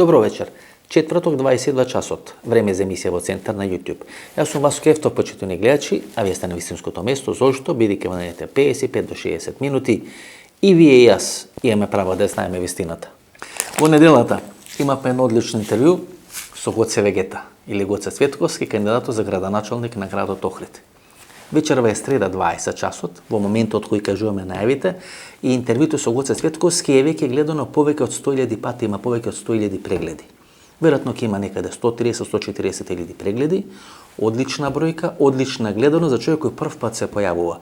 Добро вечер. Четврток, 22 часот. Време за емисија во Центар на YouTube. Јас сум Васко Ефтов, почитувани гледачи, а вие сте на вистинското место. Зошто? Бидејќи во наредните 55 до 60 минути и вие и јас имаме право да знаеме вистината. Во неделата имавме едно одлично интервју со Гоце Вегета или Гоце Цветковски, кандидатот за градоначалник на градот Охрид. Вечерва е среда 20 часот, во моментот кој кажуваме најавите, и интервјуто со Гоце Цветковски е веќе гледано повеќе од 100.000 пати, има повеќе од 100.000 прегледи. Веројатно ќе има некаде 130-140.000 прегледи, одлична бројка, одлична гледано за човек кој прв пат се појавува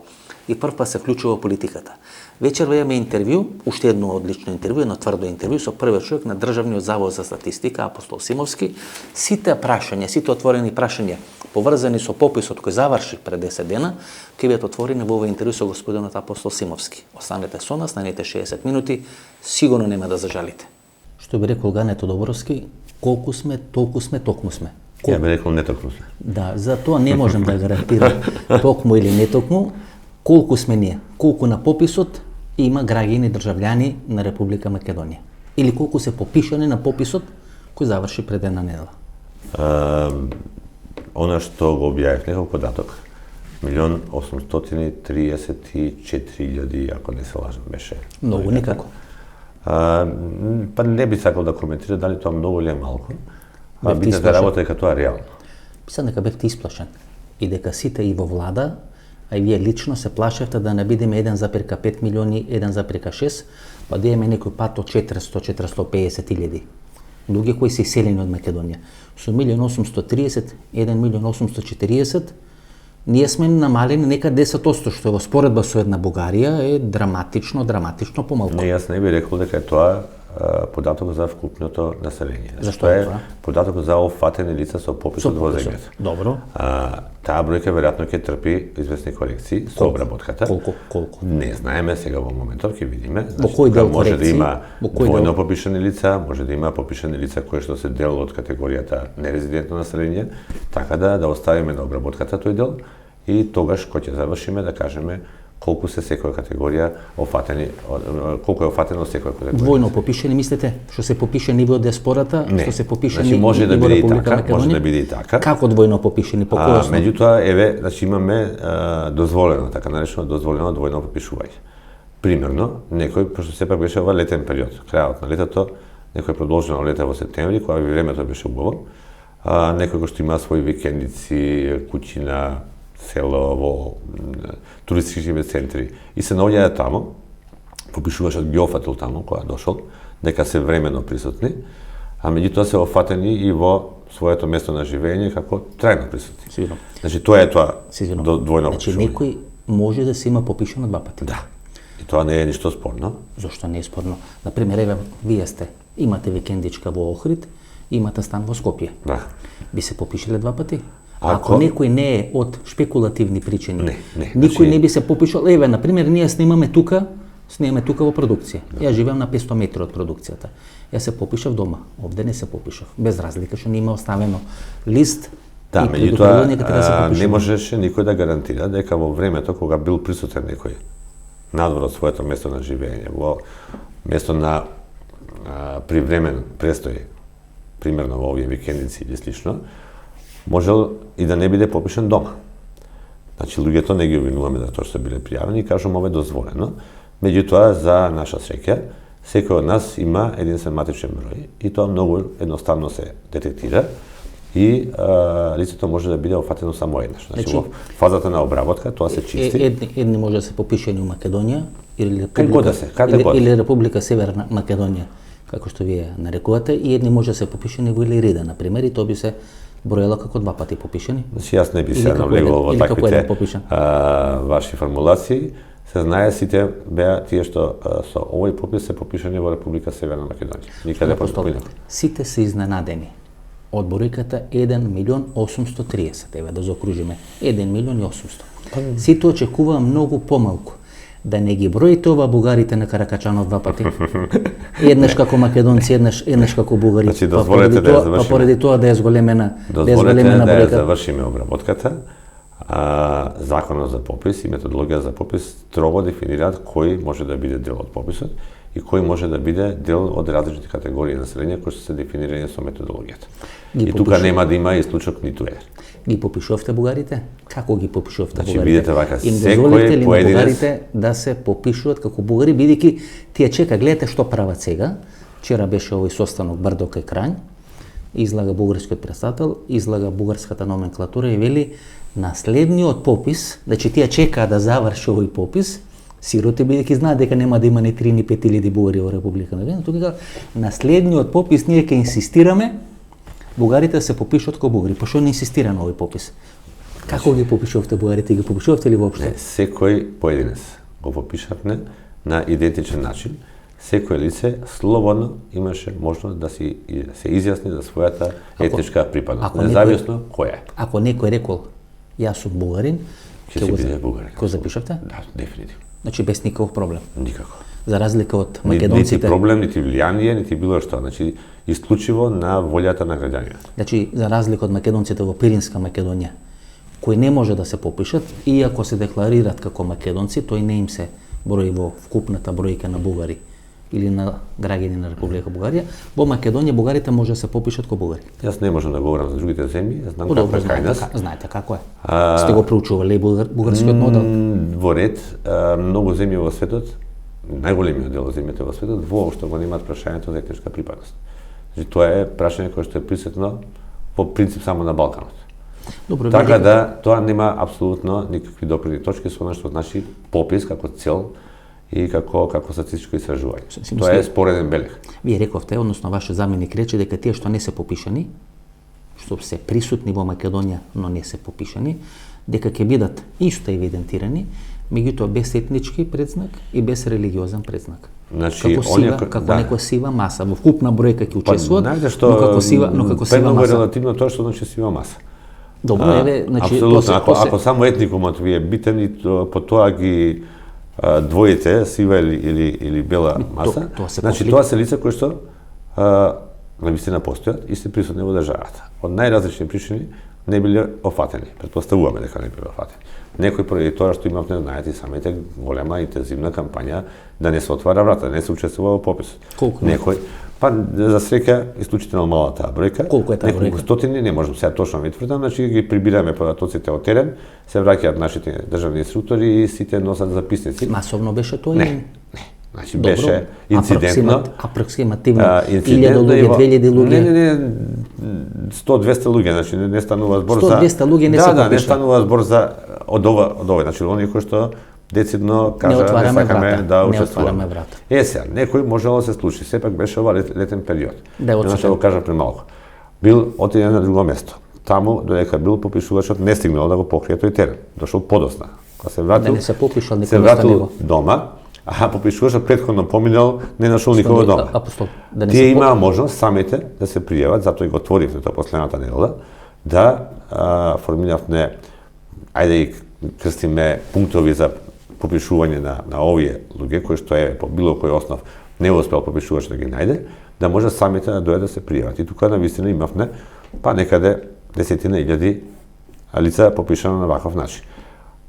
и прв пат се вклучува во политиката. Вечерва имаме интервју, уште едно одлично интервју, едно тврдо интервју со првиот човек на Државниот завод за статистика, Апостол Симовски. Сите прашања, сите отворени прашања поврзани со пописот кој заврши пред 10 дена, ќе бидат отворени во овој интервју со господинот Апостол Симовски. Останете со нас, наредните 60 минути, сигурно нема да зажалите. Што би рекол Гане Тодобровски, колку сме, толку сме, токму сме. Ја би рекол не токму сме. Да, за тоа не можем да гарантирам токму или не токму. Колку сме ние, колку на пописот има граѓани државјани на Република Македонија. Или колку се попишани на пописот кој заврши пред една недела. Она што го објавив некој податок, 1.834.000, ако не се лажам, беше. Многу, никако. Па не би сакал да коментира дали тоа многу или е малку. Битната работа е како тоа реално. Мислам дека бевте исплашен и дека сите и во влада, а и вие лично се плашевте да не бидеме 1,5 милиони, 1,6, па да имаме некој пат од 400-450 луѓе кои се иселени од Македонија. Со 1.830, 1.840, ние сме намалени нека 10%, што во споредба со една Бугарија е драматично помалку. Не, јас не би рекол дека е тоа податок за вкупното население. Зашто е тоа? Податок за офатени лица со пописот во земјата. Добро. Таа бројка веројатно ќе трпи известни корекции со обработката. Колку? Не знаеме сега во моментот, ќе видиме. Во кој дел може корекции? да има двојно попишани лица, може да има попишани лица кои што се дел од категоријата нерезидентно население, така да оставиме на обработката тој дел и тогаш кога ќе завршиме да кажеме колку се секоја категорија офатени, колку е офатено секоја категорија. Двојно попишани мислите, што се попишани во диаспората, што се попишани значи, може да во биде и Република така, Македонија? може да биде и така. Како двојно попишани, по кој основа? Меѓутоа, еве, значи имаме дозволено, така наречено дозволено двојно попишување. Примерно, некој, пошто сепак беше ова летен период, крајот на летото, некој продолжено лета во септември, кога времето беше убаво, некој кој што има своји викендици, куќина, село, во туристички центри и се наоѓаја тамо, попишуваше од геофатил тамо кога дошол, дека се времено присутни, а меѓутоа се офатени и во своето место на живење како трајно присутни. Сигурно. Значи тоа е тоа двојно Значи попишување. некој може да се има попишано два пати. Да. И тоа не е ништо спорно. Зошто не е спорно? Например, еве, вие имате викендичка во Охрид, имате стан во Скопје. Да. Би се попишале два пати? Ако некој не е од шпекулативни причини, никој не би се попишал. Еве, например, ние снимаме тука во продукција. Јас живеам на 500 метри од продукцијата. Јас се попишав дома, овде не се попишав. Без разлика што не има оставено лист. Да, меѓутоа не можеше никој да гарантира дека во времето кога бил присутен некој надвор од своето место на живење, во место на привремен престој, примерно во овие викендици или слично, можел и да не биде попишан дома. Значи, луѓето не ги обвинуваме за тоа што биле пријавени и кажам ова е дозволено. Меѓутоа, за наша среќа, секој од нас има единствен матичен број и тоа многу едноставно се детектира и лицето може да биде офатено само еднаш. Значи, во фазата на обработка тоа се чисти. Едни може да се попишани у Македонија или Република Северна Македонија, како што вие нарекувате, и едни може да се попишани во Илирида, например, и тоа би се броело како два пати попишани. Значи, јас не би се навлегол во таквите ваши формулации. Се знае сите беа тие што со овој попис се попишани во Република Северна Македонија. Никаде постои. Сите се изненадени од бројката 1.830.000, еве да заокружиме, 1.800.000. Сите очекуваа многу помалку. Да не ги броите ова бугарите на Каракачанов два пати. Еднаш како македонци, еднаш како бугари. Значи, дозволете да ја завршиме. Па поради тоа да е зголемена бројката. Дозволете да ја завршиме обработката. Законот за попис и методологија за попис строго дефинираат кој може да биде дел од пописот и кој може да биде дел од различни категории население кои што се дефинирани со методологијата. И тука нема да има исклучок ниту еден. Ги попишувавте бугарите? Како ги попишувавте бугарите? Значи, видите вака, им дозволите ли на бугарите да се попишуват како бугари, бидејќи тие чека, гледате што прават сега. Вчера беше овој состанок Бардока и Крањ, излага бугарскиот председател, излага бугарската номенклатура и вели наследниот попис, значи тие чекаат да заврши овој попис, сироти бидејќи знаат дека нема да има ни 3 ни 5 илјади бугари во Република на Венецуела, тука наследниот попис ние ќе инсистираме бугарите да се попишат како бугари. Пошто не инсистира на овој попис? Како ги попишувавте бугарите? Ги попишувавте ли воопшто? Не, секој поединец го попишавме на идентичен начин. Секој лице слободно имаше можност да се изјасни за својата етничка припадност, независно која е. Ако некој рекол јас сум бугарин, ќе си биде бугарин. Кој запишавте? Да, дефинитивно. Значи без никаков проблем. Никако. За разлика од македонците. Нити проблем, нити влијание, нити било што, значи исклучиво на волјата на граѓаните. Значи за разлика од македонците во Пиринска Македонија, кои не може да се попишат, иако се декларират како македонци, тој не им се брои во вкупната бројка на бугари или на граѓани на Република Бугарија. Во Македонија бугарите може да се попишат како бугари. Јас не можам да говорам за другите земји, знам како е кај нас. Знаете како е. Сте го проучувале бугарскиот модел? Во ред, многу земји во светот, најголемиот дел од земјите во светот, воопшто го немаат прашањето за етничка припадност. Значи тоа е прашање кое што е присутно по принцип само на Балканот. Добро, така да тоа нема апсолутно никакви допирни точки со она што значи попис како цел и како статистичко истражување. Тоа е спореден белег. Вие рековте, односно вашиот заменик рече дека тие што не се попишани, што се присутни во Македонија, но не се попишани, дека ќе бидат исто евидентирани, меѓутоа без етнички предзнак и без религиозен предзнак. Значи, како некоја сива маса, во вкупна бројка ќе учествуват, но како сива маса. Релативно тоа што значи сива маса. Добро, еве, значи апсолутно, ако само етникумот ви е битен и по тоа ги двоите, сива или бела маса, значи тоа се лица кои што навистина постојат и се присутни во државата. Од најразлични причини не биле офатени. Претпоставуваме дека не биле офатени. Некои поради тоа што имавте, знаете и самите, голема интензивна кампања да не се отвара врата, да не се учествува во пописот. Колку? Некој, па за среќа исклучително мала таа бројка. Колку е таа бројка? Неколку стотини, не можам сега точно ви тврдам, значи ги прибираме податоците од терен, се враќаат нашите државни инструктори и сите носат записници. Масовно беше тоа? Не. Значи беше инцидентно. Апроксимативно 1000 луѓе, 2000 луѓе. Не, 100-200 луѓе, значи не станува збор за 100-200 луѓе не се попишат. Да, не станува збор за од овој, значи оние кои што децидно кажа не сакаме да учествуваме. Сега, некој можело да се случи, сепак беше ова летен период. Значи го кажа премалку. Бил отиден на друго место. Таму додека бил попишувачот не стигнал да го покрие тој терен. Дошол подосна. Кога се вратил, да не се попишал никој се вратил дома. Попишувачот претходно поминал, не нашол никого дома. Тие имаа можност самите да се пријават, затоа и го отворивме тоа последната недела, да формиравме, ајде и крстиме пунктови за попишување на овие луѓе кои што е по било кој основ не успел попишувач да ги најде, да може самите да дојдат да се пријават. И тука навистина имавме па некаде десетина илјади лица попишано на ваков начин.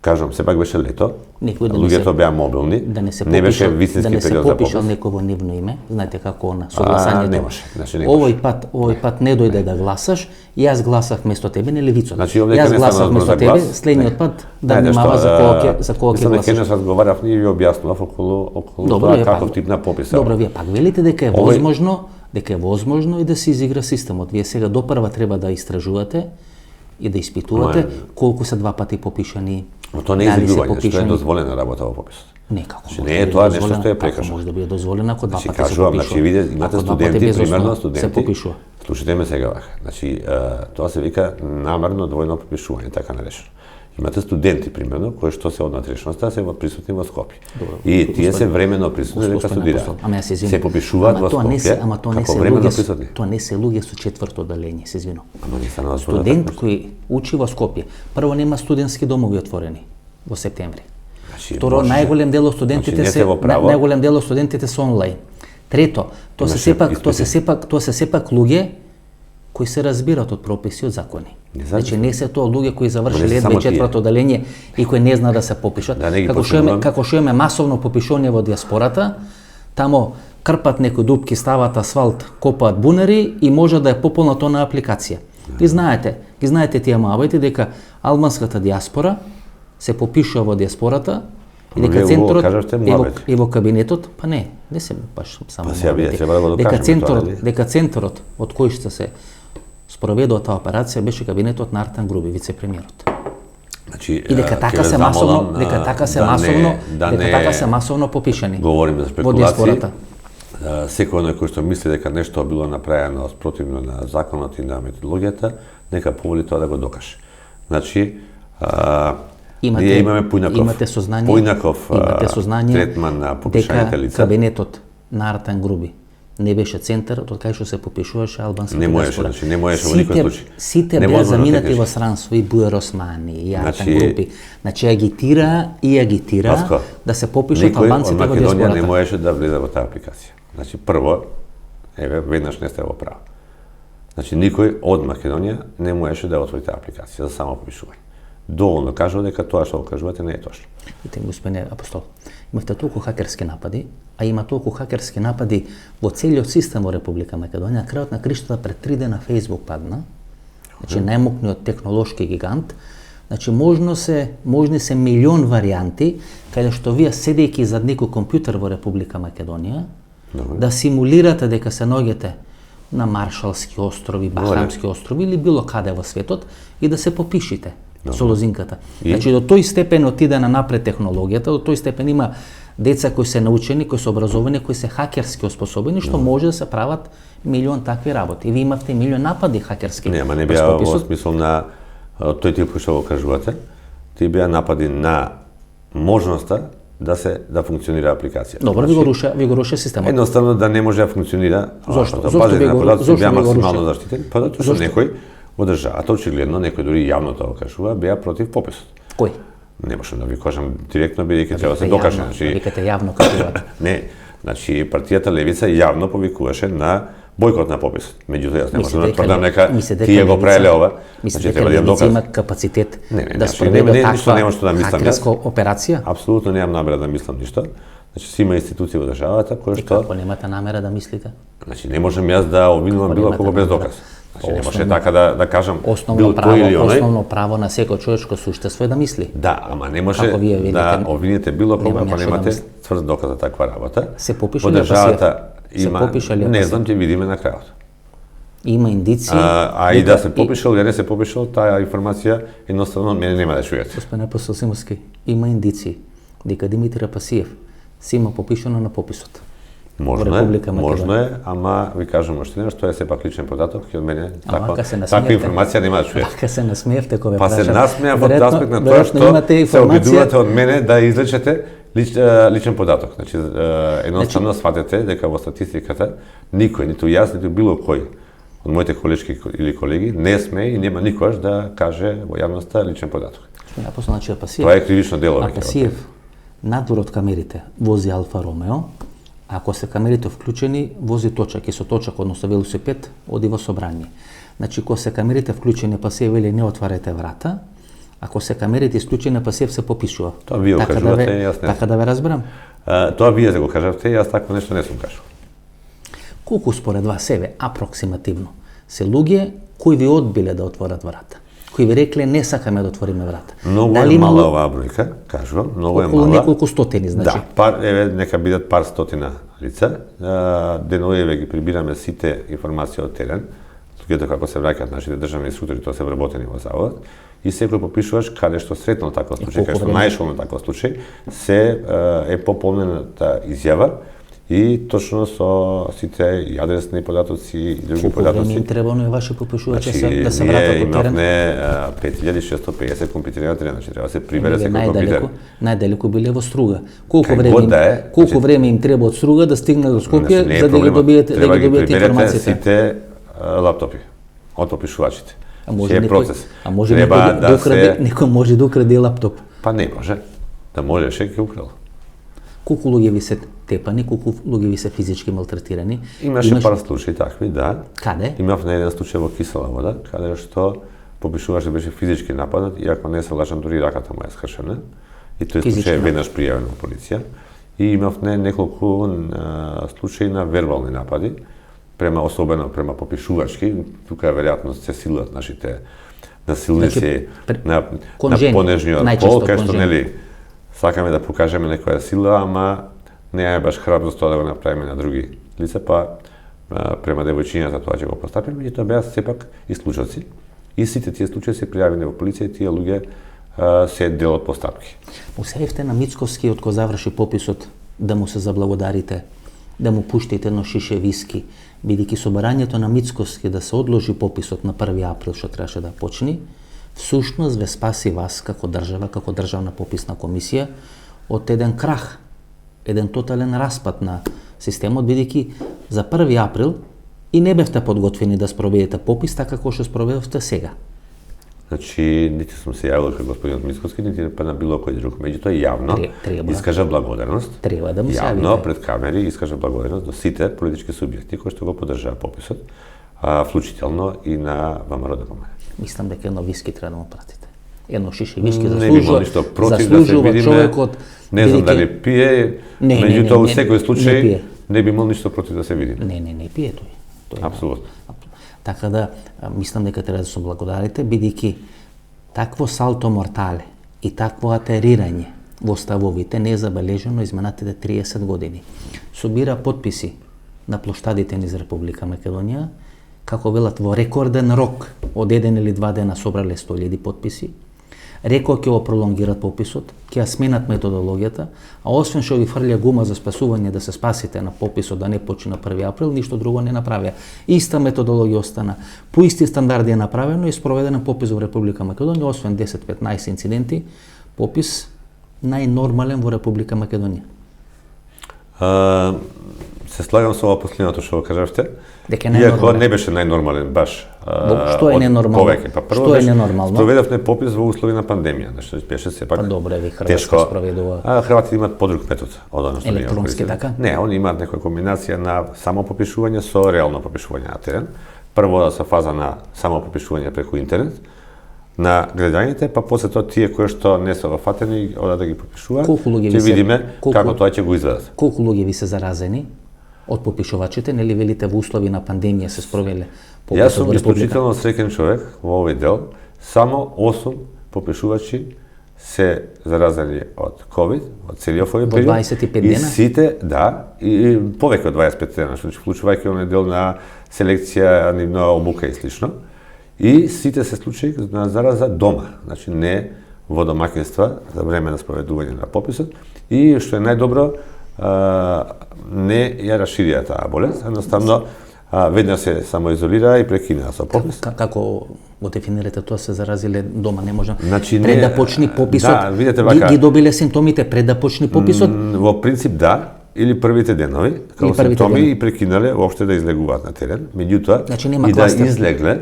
Кажам, сепак беше лето, луѓето беа мобилни, не беше вистински период за попис. Да не се попишал некој во нивно име, знаете како на согласањето. Немаше, значи не овој пат не дојде да гласаш, јас гласав место тебе на левицата. Значи, јас гласав место тебе, следниот пат да внимава за кога ќе гласаш. Мислам разговарав и ви објаснував околу тоа каков тип на попис. Добро, вие пак велите дека е возможно и да се изигра системот. Вие сега допрва треба да истражувате и да испитувате колку се два пати попишани. Но тоа не е изигрување, што е дозволена работа во пописот. Не, како може. Не е тоа нешто што е прекажано. Како може да биде дозволено ако два пати се кажувам, попишува? Значи, видите, имате студенти, примерно студенти. Се попишува. Слушате ме сега вака. Значи, тоа се вика намерно двојно попишување, така наречено. Имате студенти, примерно, кои што се од натрешноста се присутни во Скопје. И тие се времено присутни дека студираат. Се попишуваат во Скопје, како времено присутни. Тоа не се луѓе со четврто оделение, се извинувам. Ама не станува студент кој учи во Скопје. Прво нема студентски домови отворени во септември. Второ, најголем дел од студентите се онлайн. Трето, тоа се сепак луѓе кои се разбират од прописи, од закони. Значи не се тоа луѓе кои завршиле едва четврто оделение и кои не знаат да се попишат. Како што имаме масовно попишување во диаспората, Тамо крпат некои дупки, стават асфалт, копаат бунери и може да е пополнато на апликација. И знаете тие мавите дека албанската диаспора се попишува во диаспората и дека центарот и во кабинетот, па не се баш само дека центарот од кој што се спроведува таа операција беше кабинетот на Артан Груби, вице-премиерот. Значи, и дека така се масовно попишани. Говориме за спекулации. Секој кој што мисли дека нешто било направено спротивно на законот и на методологијата, нека поволи тоа да го докаже. Значи, ние имаме поинаков третман на попишаните лица. Дека кабинетот на Артан Груби не беше центарот од кај што се попишуваше албанската диаспора. Не можеше во никој случај. Сите беа заминати во странство, и Бујар Османи, и Артан Груби. Значи агитира да се попишат албанците во диаспората. Македонија не можеше да влезе во таа апликација. Значи прво, веднаш не сте во право. Значи никој од Македонија не можеше да отвори таа апликација за само попишување. Доволно кажува дека тоа што го кажувате не е точно. Ите, господине Апостол, имавте толку хакерски напади, а има толку хакерски напади во целиот систем во Република Македонија. Крајот на криштата пред 3 дена Facebook падна. Значи најмокниот технолошки гигант. Значи можни се милион варијанти каде што вие седејќи зад некој компјутер во Република Македонија да симулирате дека се наоѓате на Маршалски острови, Бахамски острови или било каде во светот и да се попишите со лозинката. Значи до тој степен отиде на напред технологијата, до тој степен има деца кои се научени, кои се образовани, кои се хакерски оспособени, што може да се прават милион такви работи. И ви имавте милион напади хакерски. Не беа во смисол на тој тип што го кажувате, ти беа напади на можноста да функционира апликација. Добро, ви го руша системот. Едноставно да не може да функционира. Зошто? Базите на податоци беа максимално заштитени, па затоа што некој во државата, очигледно некој дури јавно тоа кажува, беа против пописот. Кој? Не можам да ви кажам директно, бидејќи треба да се докаже. Викате јавно кажувате. Не, значи партијата Левица јавно повикуваше на бојкот на пописот. Меѓутоа јас не можам да тврдам дека тие го правеле ова. Значи треба да ја докажат. Има капацитет да спроведе таква хакерска операција? Апсолутно немам намера да мислам ништо. Значи си има институции во државата кои што како немате намера да мислите? Значи не можам јас да обвинувам било кого без доказ. Значи не може така да кажам бил тој или оној. Основно право на секој човечко суштество е да мисли. Да, ама не може да обвините било кого ако немате тврд доказ за таква работа. Се попиша ли има, не знам, ќе видиме на крајот. Има индици. И да се попишал или не се попишал, таа информација едноставно мене нема да чујате. Господине Апостол Симовски, има индици дека Димитар Апасиев се има попишано на пописот. Можно е, ама ви кажам уште нешто, тоа е сепак личен податок и од мене таква информација нема да чујате. Ака се насмеевте кога Па се насмеав од аспект на тоа што се обидувате од мене да излечете личен податок. Значи едноставно сватете дека во статистиката никој, ниту јас, ниту било кој од моите колешки или колеги не сме и нема никогаш да каже во јавноста личен податок. Значи Апасиев. Тоа е кривично дело. Апасиев надвор од камерите вози Алфа Ромео. Ако се камерите вклучени, вози точак и со точак, односно велосипед, оди во собрание. Значи, кога се камерите вклучени, Апасиев вели не отварете врата, ако се камерите исклучени, Апасиев се попишува. Тоа вие го кажувате, јас не. Така да ве разберам. Тоа вие го кажавте, јас такво нешто не сум кажал. Колку според вас себе, апроксимативно, се луѓе кои ви одбиле да отворат врата? Кои ви рекле не сакаме да отвориме врата? Многу е мала оваа бројка, кажувам, многу е мала. Околу неколку стотини, значи. Да, нека бидат пар стотина лица. Деноеве ги прибираме сите информации од терен, луѓето како се враќаат нашите државни инструктори, тоа се вработени во заводот, и секој попишуваш каде што сретнал таков случај, каде што наишол на таков случај, се е пополнената изјава и точно со сите и адресни податоци и други податоци. Колку време им треба на ваши попишувачи да се вратат од терен? Имавме 5650 компјутери на терен, значи треба да се прибере секој компјутер. Најдалеку биле во Струга. Колку време им треба од Струга да стигнат до Скопје за да ги добиете информациите? Сите лаптопи од попишувачите. А може некој може да украде лаптоп? Па не може. Да можеше ќе украл. Колку луѓе ви се тепани, колку луѓе ви се физички малтретирани? Имаше пар случаи такви, да. Каде? Имав на еден случај во Кисела Вода, каде што попишуваше беше физички нападнат, иако не се лажам, дури раката му е скршена. И тој случај е веднаш пријавен во полиција. и имавме неколку случаи на вербални напади, особено према попишувачки, тука веројатно се силат нашите насилници на понежниот пол, кај што нели сакаме да покажеме некоја сила, ама не е баш храброст тоа да го направиме на други лица, па према девојчињата тоа ќе го постапиме, меѓутоа беа сепак и случаи. И сите тие случаи се пријавени во полиција и тие луѓе се дел од постапки. Усеевте на Мицковски од кој заврши пописот да му се заблагодарите, да му пуштите едно шише виски, бидејќи со барањето на Мицковски да се одложи пописот на 1 април што требаше да почне, всушност ве спаси вас како држава, како државна пописна комисија од еден крах, еден тотален распад на системот, бидејќи за 1 април и не бевте подготвени да спроведете попис така како што спроведовте сега. Значи, нити сум се јавил кај господинот Мицковски, нити на било кој друг. Меѓутоа јавно искажа благодарност. Треба да му се јавно јавите. пред камери искажа благодарност до сите политички субјекти кои што го поддржаа пописот, вклучително и на ВМРО-ДПМН. Мислам дека едно виски треба да му пратите. Едно шише виски Не би имал ништо против да се видиме. Човекот, не знам дали пие, меѓутоа во секој случај не би имал ништо против да се видиме. Не пие тој. Апсолутно. Така да, мислам дека треба да се благодарите, бидејќи такво салто мортале и такво атерирање во ставовите не е забележено изминатите 30 години. Собира потписи на плоштадите низ Република Македонија, како велат во рекорден рок, од 1 или 2 дена собрале 100.000 потписи, рекоа ќе го пролонгират пописот, ќе ја сменат методологијата, а освен што ви фрлја гума за спасување да се спасите на пописот да не почне на 1 април, ништо друго не направија. Иста методологија остана, по исти стандарди е направено и спроведен попис во Република Македонија, освен 10-15 инциденти, попис најнормален во Република Македонија. Се слагам со ова последното што го кажавте. Дека Иако не беше најнормален баш. Што е ненормално? Повеќе. Па прво што е ненормално? Спроведовме попис во услови на пандемија, што беше сепак. Па добре, ви Хрватска спроведува. Хрватите имаат подруг метод од оно што електронски така? Не, они имаат некоја комбинација на само попишување со реално попишување на терен. Прво со фаза на само попишување преку интернет на граѓаните, па после тоа тие кои што не се офатени одат да ги попишуваат. Ќе видиме како тоа ќе го изведат. Колку луѓе ви се заразени од попишувачите, нели велите во услови на пандемија се спровеле пописот? Јас сум исклучително среќен човек во овој дел. Само 8 попишувачи се заразени од ковид, од целиот овој период. Во 25 дена? И сите, и повеќе од 25 дена, што вклучувајќи оној дел на селекција, нивна обука и слично. И сите се случаи на зараза дома, значи не во домаќинства за време на спроведување на пописот. И што е најдобро, не ја расширија таа болест, едноставно веднаш се самоизолира и прекина со попис. Како го дефинирате тоа, се заразиле дома, не може. Значи, пред да почне пописот, да, видете вака, ги добиле симптомите пред да почне пописот? Во принцип да, или првите денови, како симптоми и прекинале воопште да излегуваат на терен, меѓутоа значи, и да излегле,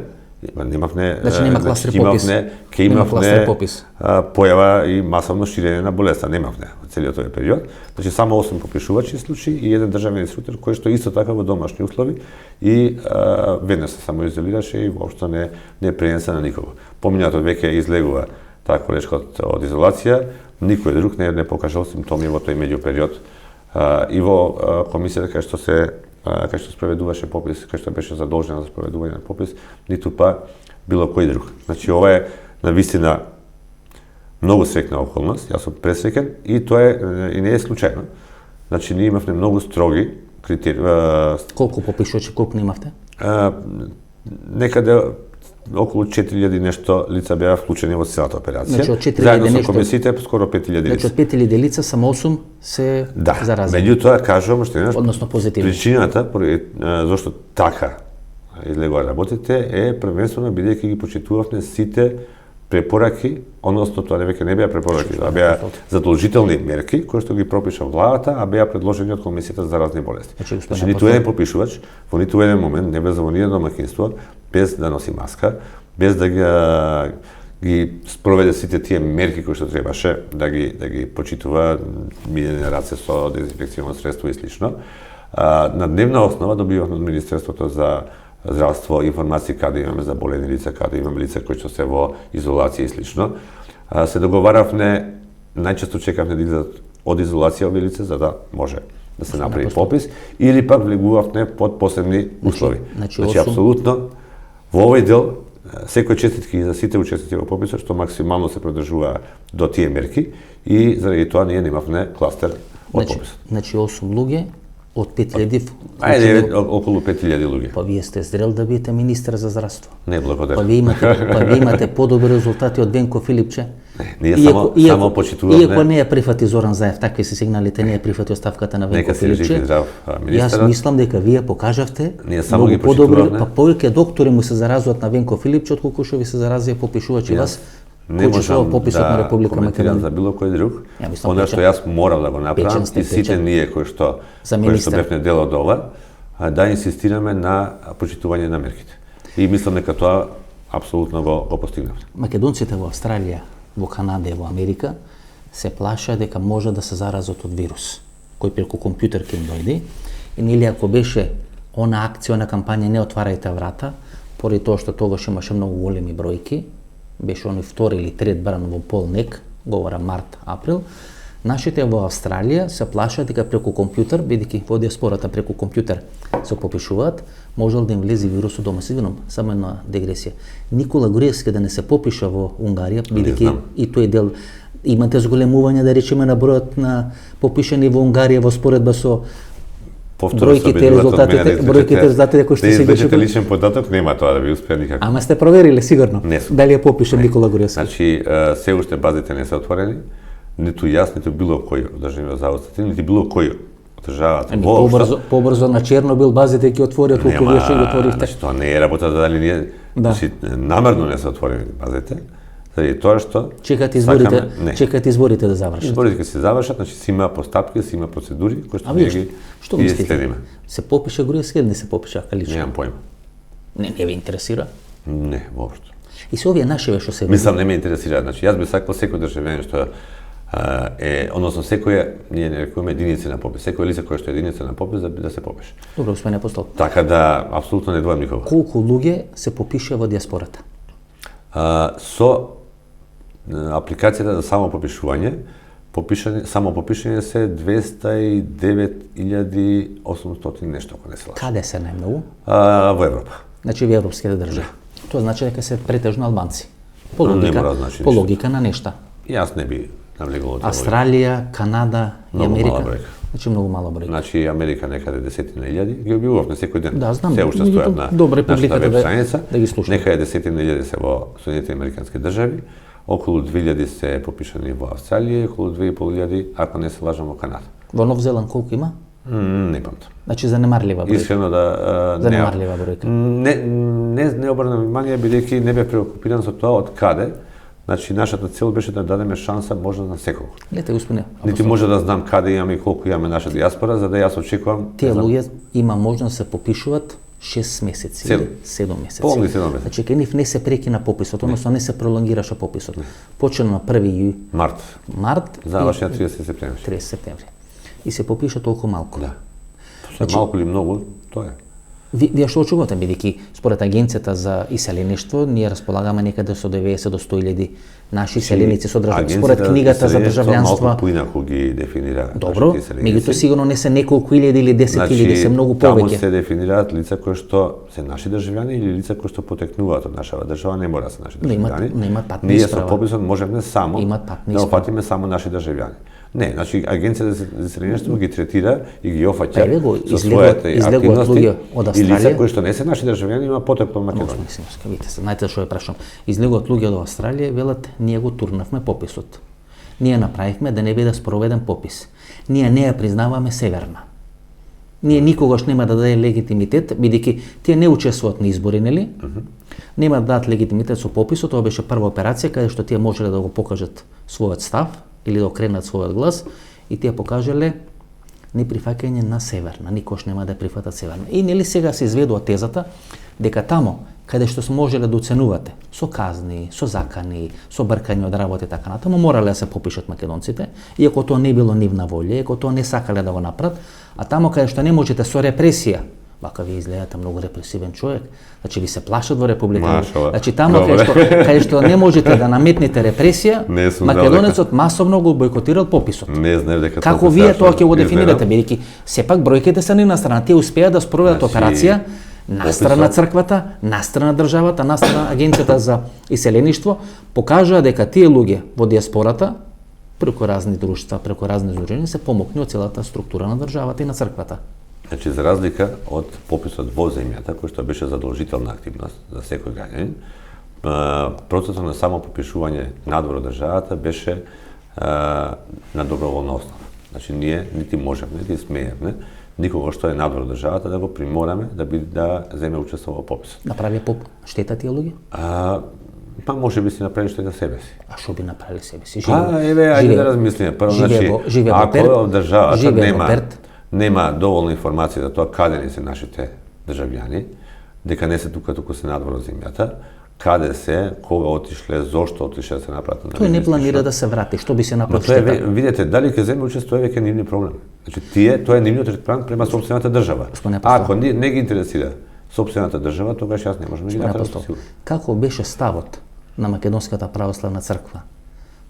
немавне, значи нема кластер попис. Имавне појава и масовно ширење на болеста, немавне во целиот овој период. Значи само 8 попишувачи случаи и еден државен инструктор кој што исто така во домашни услови и веднаш се самоизолираше и воопшто не пренесе на никого. Поминатот веќе излегува таа колешка од изолација, никој друг не покажал симптоми во тој меѓупериод. И во комисијата кај што спроведуваше попис, кај што беше задолжена за спроведување на попис, ниту па било кој друг. Значи ова е навистина многу среќна околност, јас сум пресреќен и тоа и не е случајно. Значи ние имавме многу строги критерии. Колку попишувачи, колку немавте? Некаде околу 4000 нешто лица беа вклучени во целата операција. Значи, од 4000 заедно со нешто, комисиите скоро 5000 лица. Значи од 5000 лица само 8 се заразени. Меѓутоа кажувам што еднаш, односно позитивни. Причината зашто така излегува работите е првенствено бидејќи ги почитувавме сите препораки, односно тоа веќе не беа препораки, а беа задолжителни мерки кои што ги пропиша владата, а беа предложени од Комисијата за заразни болести. Значи ниту еден попишувач во ниту еден момент не влезе во ниедно домаќинство без да носи маска, без да ги спроведе сите тие мерки кои што требаше да ги почитува, мијење на раце со дезинфекционо средство и слично. На дневна основа добивавме од Министерството за здравство информации каде имаме заболени лица, каде имаме лица кои што се во изолација и слично. Се договаравме, најчесто чекавме да излезат од изолација овие лица за да може да се направи попис или пак влегувавме под посебни услови. Значи апсолутно во овој дел секој честитки за сите учесници во пописот што максимално се придржуваа до тие мерки и заради тоа ние немавме кластер од пописот. Значи 8 луѓе од 5000 Ајде, околу 5000 луѓе. Па вие сте зрел да бидете министер за здравство. Не, благодарам. Па вие имате подобри резултати од Венко Филипче. Ние само почитуваме. Иако не ја прифати Зоран Заев, такви се сигналите, не ја прифати оставката на Венко Филипче. Јас мислам дека вие покажавте многу подобри, па повеќе доктори му се заразуват на Венко Филипче отколку што ви се заразија попишувачи вас. Не можам да коментирам за било кој друг. Она што јас морам да го направам и сите ние кои што бевме дел од ова, да инсистираме на почитување на мерките. И мислам дека тоа апсолутно го постигнавме. Македонците во Австралија, во Канада и во Америка се плашаа дека може да се заразат од вирус кој преку компјутер ќе им дојде. И нели ако беше она акција на кампања не отварајте врата, поради тоа што тогаш имаше многу големи бројки, беше оној втори или трет бран во полнек, говорам март, април, нашите во Австралија се плашат дека преку компјутер, бидејќи во диаспората преку компјутер се попишуваат, можел да им влезе вирусот дома. Се извинувам, само една дегресија. Никола Груевски да не се попиша во Унгарија, бидејќи и тој дел имате зголемување да речеме на бројот на попишани во Унгарија во споредба со бројките, резултатите кои што се извлечете личен податок, нема тоа да ви успее никако. Ама сте провериле сигурно дали е попишан Никола Груевски. Значи, се уште базите не се отворени, ниту јас, ниту било кој од државниот завод за статистика, ниту било кој од државата. Побрзо на Чернобил базите ќе отворат колку вие ќе ги отворите. Значи, тоа не е работа дали ние, значи, намерно не се отворени базите. Заради тоа што чекате изборите да завршат. Изборите ќе се завршат, значи си има постапки, си има процедури кои што ние ги следиме. Се попиша Груевски или не се попиша лично? Немам појма. Не ве интересира? Не, воопшто. И се овие наши што се мислам не ме интересира, значи јас би сакал секој државјанин што односно ние не рекуваме единици на попис, секој лице кое што е единица на попис да се попише. Добро, господин апостол. Така да апсолутно не двојам никога. Колку луѓе се попиша во диаспората? Со апликацијата за само попишување, само попишање се 209.800 нешто, ако не се лажам. Каде се најмногу? Во Европа. Значи во европските држави. Тоа значи дека се претежно албанци. По логика на нешта. Јас не би навлегол од тоа. Австралија, Канада и Америка. Значи многу мала бројка. Значи Америка некаде десетина илјади, ги објавувавме секој ден. Да, знам. Се уште стојат на нашата веб страница. Да ги слушаме. Некаде десетина илјади се во Соединетите американски држави, околу 2000 се попишани во Австралија, околу 2500, ако не се лажам, во Канада. Во Нов Зеланд колку има? Не памтам. Значи занемарлива бројка. Искрено да занемарлива бројка. Не обрнав внимание бидејќи не бев преокупиран со тоа од каде. Значи, нашата цел беше да дадеме шанса можда на секого. Гледате, господине. Нити може да знам каде имаме и колку имаме наша диаспора, за да јас очекувам. Тие луѓе има можност да се попишуваат 6 месеци, 7 месеци. Полни 7 месеци. Значи, кај нив не се прекина пописот, односно не се пролонгираше пописот. Почна на 1 март. Заврши на 30 септември. 30 септември. И се попиша толку малку. Да. Значи, малку или многу, тоа е. Вие што очекувате, бидејќи според агенцијата за иселеништво ние располагаме некаде со 90 до 100.000 наши иселеници со државјанство. Според книгата за државјанство малку поинаку ги дефинира. Добро, меѓутоа сигурно не се неколку илјади или 10.000, се многу повеќе. Таму се дефинираат лица кои што се наши државјани или лица кои што потекнуваат од нашава држава, не мора да се наши државјани. Немаат патни исправа. Ние со пописот можеме само да опфатиме само наши државјани. Не, значи агенцијата за иселеништво ги третира и ги опфаќа со своите активности и лица кои што не се наши државјани има потекло во Македонија. Видите, знаете што ја прашам. Излегуваат луѓе од Австралија, велат ние го турнавме пописот. Ние направивме да не биде спроведен попис. Ние не ја признаваме Северна. Ние никогаш нема да даде легитимитет, бидејќи тие не учествуваат на избори, нели? Нема да дадат легитимитет со пописот, тоа беше прва операција каде што тие можеле да го покажат својот став или да окренат својот глас и тие покажале неприфаќање на Северна, никош нема да прифатат Северна. И нели сега се изведува тезата дека тамо каде што се можеле да оценувате со казни, со закани, со бркање од работа и така натаму, морале да се попишат македонците, иако тоа не било нивна волја, иако тоа не сакале да го направат, а тамо каде што не можете со репресија Вака ви изгледате многу репресивен човек. Значи ви се плашат во Република. Машала. Значи тамо кај што не можете да наметнете репресија, македонецот масовно го бойкотирал пописот. Не знаев дека како вие тоа ќе го дефинирате, бидејќи сепак бројките се на страна, тие успеа да спроведат операција настрана црквата, настрана државата, настрана агенцијата за иселеништво, покажаа дека тие луѓе во диаспората преку разни друштва, преку разни здруженија се помокни од целата структура на државата и на црквата. Значи, за разлика од пописот во земјата, кој што беше задолжителна активност за секој граѓанин, процесот на само попишување надвор од државата беше на доброволна основа. Значи, ние нити можевме, нити смеевме никого што е надвор од државата да го примораме да земе учество во пописот. Направи штета тие луѓе? Па може би си направи штета себе си. А што би направили себе си? Ајде да размислиме. Прво, значи, ако државата нема доволно информација за тоа каде не се нашите државјани, дека не се туку се надвор од земјата, каде се, кога отишле, зошто отишле да се направат. Тој не планира да се врати, што би се направи штета? Видете, дали ќе земе учество е веќе нивни проблем. Значи тоа е нивниот третман према сопствената држава. Ако не ги интересира сопствената држава, тогаш јас не можам да ги направам. Како беше ставот на Македонската православна црква,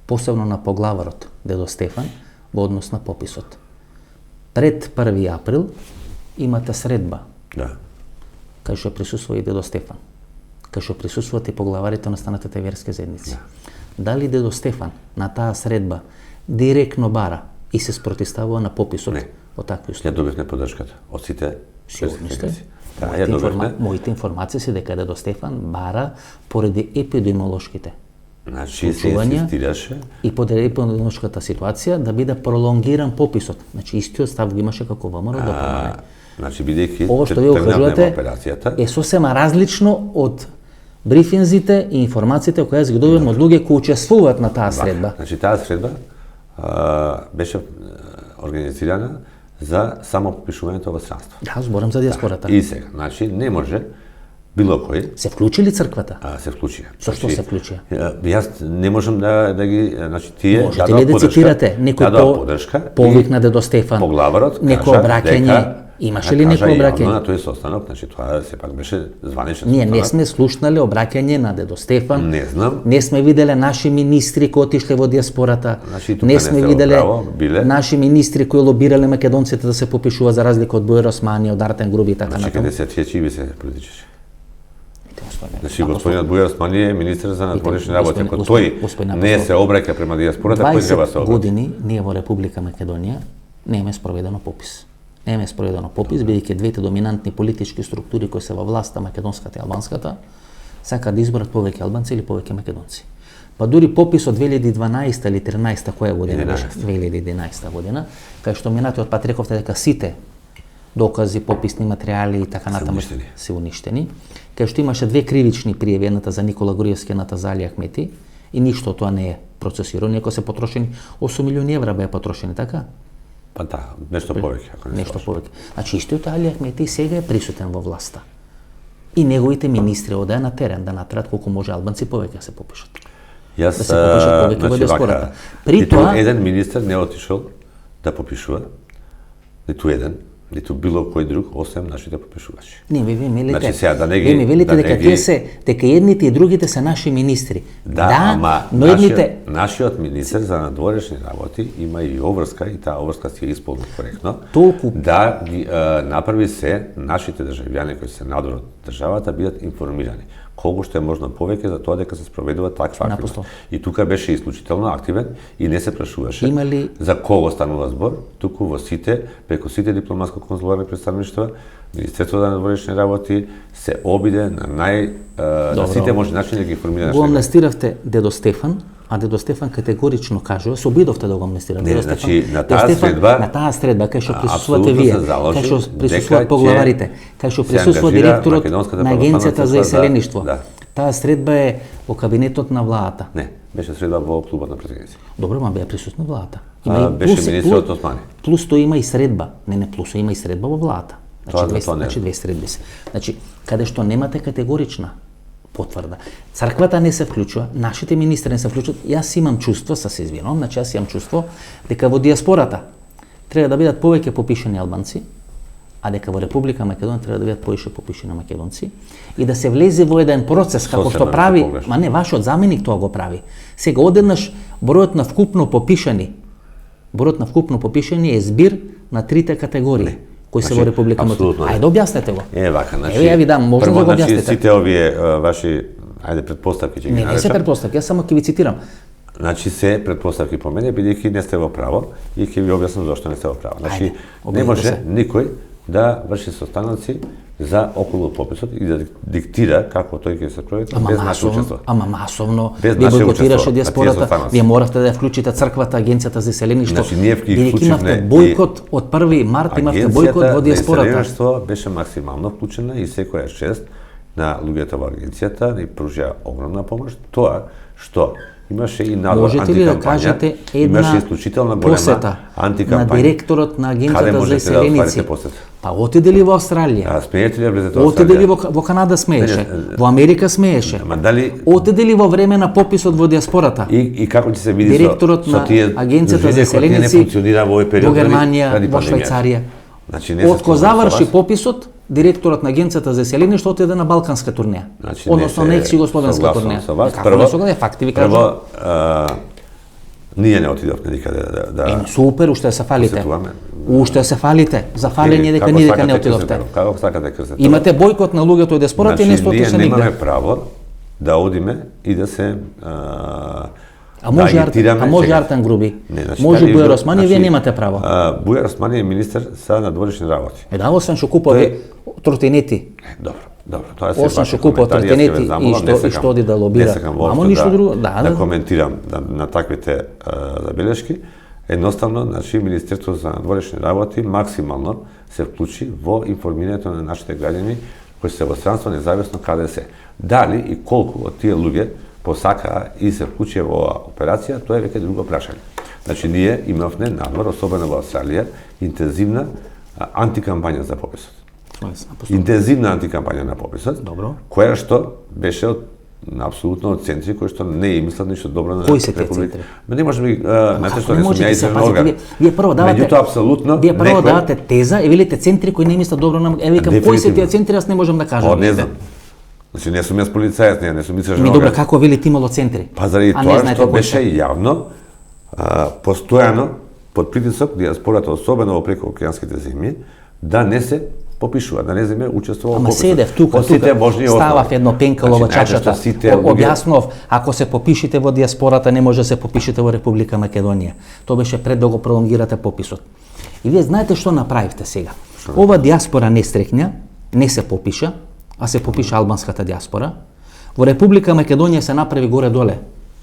посебно на поглаварот дедо Стефан, во однос на пописот? Пред 1 април имате средба. Да. Кај што присуствува и дедо Стефан. Кај што присуствуваат и поглаварите на останатите верски заедници. Да. Дали дедо Стефан на таа средба директно бара и се спротивставува на пописот во такви услови? Ја добивме поддршката од сите верски. Моите информации се дека дедо Стефан бара поради епидемиолошките Значи се инсистираше и поради епидемиолошката ситуација да биде пролонгиран пописот. Значи истиот став го имаше како ВМРО да помага. Значи бидејќи ова што ја кажувате е сосема различно од брифинзите и информациите кои ги добиваме од луѓе кои учествуваат на таа средба. Значи таа средба беше организирана за само попишувањето во странство. Да, зборам за диаспората. И сега, значи не може било кој. Се вклучи ли црквата? Се вклучи. Зошто се вклучи? Јас не можам да ги, значи тие можете ли да цитирате некој повик на дедо Стефан? Поглаварот некој обраќање? Имаше ли некој обраќање? На тој состанок, значи тоа сепак беше званичен. Ние не сме слушнале обраќање на дедо Стефан. Не знам. Не сме виделе наши министри кои отишле во диаспората. Значи, не сме виделе наши министри кои лобирале македонците да се попишува за разлика од Бојар Османи, од Артем Груби и така натаму. Значи, каде се тие би се политичи. Значи, господинот Бојар Османи е министер за надворешни работи. Ако тој не се обраќа према диаспората, кој треба се обраќа? 20 години ние во Република Македонија немаме спроведено попис. Немаме спроведено попис, бидејќи двете доминантни политички структури кои се во власта, македонската и албанската, сакаат да изборат повеќе албанци или повеќе македонци. Па дури попис од 2012 или 13 која година беше? 2011 година, кај што минатиот патриарх дека сите докази, пописни материјали и така натаму се уништени, кај што имаше две кривични пријави, едната за Никола Груевски, едната за Али Ахмети, и ништо тоа не е процесирано, иако се потрошени 8 милиони евра беа потрошени, така? Па да, нешто повеќе, ако не нешто повеќе. Значи истиот Али Ахмети сега е присутен во власта. И неговите министри одеа на терен да натрат колку може албанци повеќе се попишат. Јас да се попишат повеќе во диаспората. При тоа еден министер не отишол да попишува, ниту еден, ниту било кој друг, освен нашите попишувачи. Не, ви велите. Значи сега вие ми велите дека тие се, дека едните и другите се наши министри. Да, ама но едните нашиот министер за надворешни работи има и обврска и таа обврска си е исполнена коректно. Толку да направи се нашите државјани кои се надвор од државата бидат информирани колку што е можно повеќе за тоа дека се спроведува таква активност. И тука беше исклучително активен и не се прашуваше за кого станува збор, туку во сите, преку сите дипломатско-конзуларни представништва, Министерството за надворешни работи се обиде на сите можни начини да ги информира. Го амнестиравте дедо Стефан, а дедо Стефан категорично кажува, се обидовте да го амнестирате. Не, значи на таа средба кај што присуствувате вие, кај што присуствуваат поглаварите, кај што присуствува директорот на агенцијата за иселеништво. Таа средба е во кабинетот на владата. Не, беше средба во клубот на претседници. Добро, ма беа присутни владата. Беше министерот Османи. Плюс тоа има и средба. Не, плюс има и средба во владата. Значи две средби се. Значи, каде што немате категорична потврда. Црквата не се вклучува, нашите министри не се вклучуваат. Јас имам чувство, се извинувам, значи јас имам чувство дека во диаспората треба да бидат повеќе попишани албанци, а дека во Република Македонија треба да бидат поише попишени македонци и да се влезе во еден процес како што прави, ма не, вашиот заменик тоа го прави. Сега одеднаш бројот на вкупно попишани е збир на трите категории кои се во Република Македонија. Ајде објаснете го. Вака, значи. Ја ви дам, може да го објасните. Сите овие ваши предпоставки ќе ги наречам. Не се предпоставки, јас само ќе ви цитирам. Значи се предпоставки по мене, бидејќи не сте во право и ќе ви објаснам зашто не сте во право. Значи не може никој да врши состаноци за околу пописот и да диктира како тој ќе се проведе без наше учество. Ама масовно вие бойкотираше диаспората, вие моравте да ја вклучите црквата, агенцијата за селеништво. Значи ние ги имавте бојкот од 1 март, имавте бојкот во диаспората. Агенцијата за селеништво беше максимално вклучена и секоја чест на луѓето во агенцијата ни пружија огромна помош. Тоа што имаше и надвор антикампања. Можете ли да кажете една посета на директорот на агенцијата за селеници? Па отиде ли во Австралија? Смеете ли да влезете во Австралија? Отиде ли во Канада смееше? Во Америка смееше? Отиде ли во време на пописот во диаспората? И како ќе се види директорот на агенцијата за селеници во Германија, во Швајцарија? Откако заврши пописот, директорот на агенцијата за селеништво отиде на балканска турнеја. Односно на екс-југословенска турнеја. Како не се факти ви кажувам? Ние не отидовме никаде да... Супер, уште се фалите. Уште се фалите. За фалење дека никаде не отидовте. Како сакате крстите? Имате бојкот на луѓето од диаспората и не сте отишли нигде. Ние немаме право да одиме и да се А може Артан Груби, може Бујар Османи, вие немате право. Бујар Османи е министер за надворешни работи. Да, освен што купува тротинети. Добро, тоа се освен што купува тротинети и што оди да лобира. Амо ништо друго, да коментирам на таквите забелешки. Едноставно, значи Министерството за надворешни работи максимално се вклучи во информирањето на нашите граѓани кои се во странство независно каде се. Дали и колку од тие луѓе посакаа и се вклучија во операција, тоа е веќе друго прашање. Значи, ние имавме надвор, особено во Австралија, интензивна антикампања за пописот. Интензивна антикампања на пописот, која што беше апсолутно од центри кои што не им мислат ништо добро на Кои се тие центри? Не може би, знаете што не сум ја изрен орган. Вие прво давате теза и велите центри кои не мислат добро на... викам, кои се тие центри, јас не можам да кажам. Не знам. Значи не сум јас полицајец, не сум истражен орган. Добро, како велите имало центри? Па заради тоа што беше јавно, постојано под притисок диаспората, особено во прекоокеанските земји, да не се попишува, да не земе учествува во пописот. Ама седев тука, ставав едно пенкало во чашата, објаснов, ако се попишите во диаспората, не може да се попишете во Република Македонија. Тоа беше пред да го пролонгирате пописот. И вие знаете што направивте сега? Ова диаспора не стрекња, не се попиша, а се попиша албанската диаспора. Во Република Македонија се направи горе-доле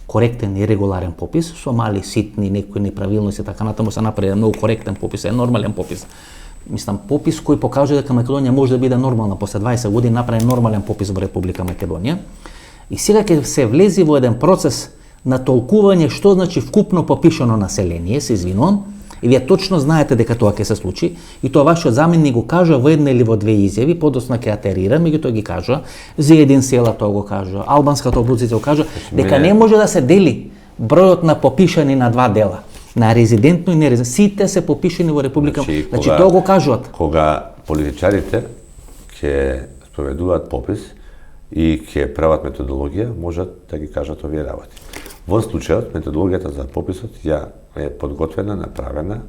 коректен и регуларен попис, со мали ситни некои неправилности, така натаму се направи многу коректен попис, нормален попис. Мислам, попис кој покажува дека Македонија може да биде нормална, после 20 години направи нормален попис во Република Македонија. И сега ќе се влези во еден процес на толкување што значи вкупно попишано население, се извинувам, и вие точно знаете дека тоа ќе се случи, и тоа вашиот заменик го кажа во една или во две изјави, подоцна ќе атерира, меѓутоа ги кажа, за еден села тоа го кажа, албанската опозиција го кажа, дека не може да се дели бројот на попишани на два дела, на резидентно и нерезидентно. Сите се попишани во Република. Значи тоа го кажуваат. Кога политичарите ќе спроведуваат попис и ќе прават методологија, можат да ги кажат овие работи. Во случајот методологијата за пописот ја е подготвена, направена,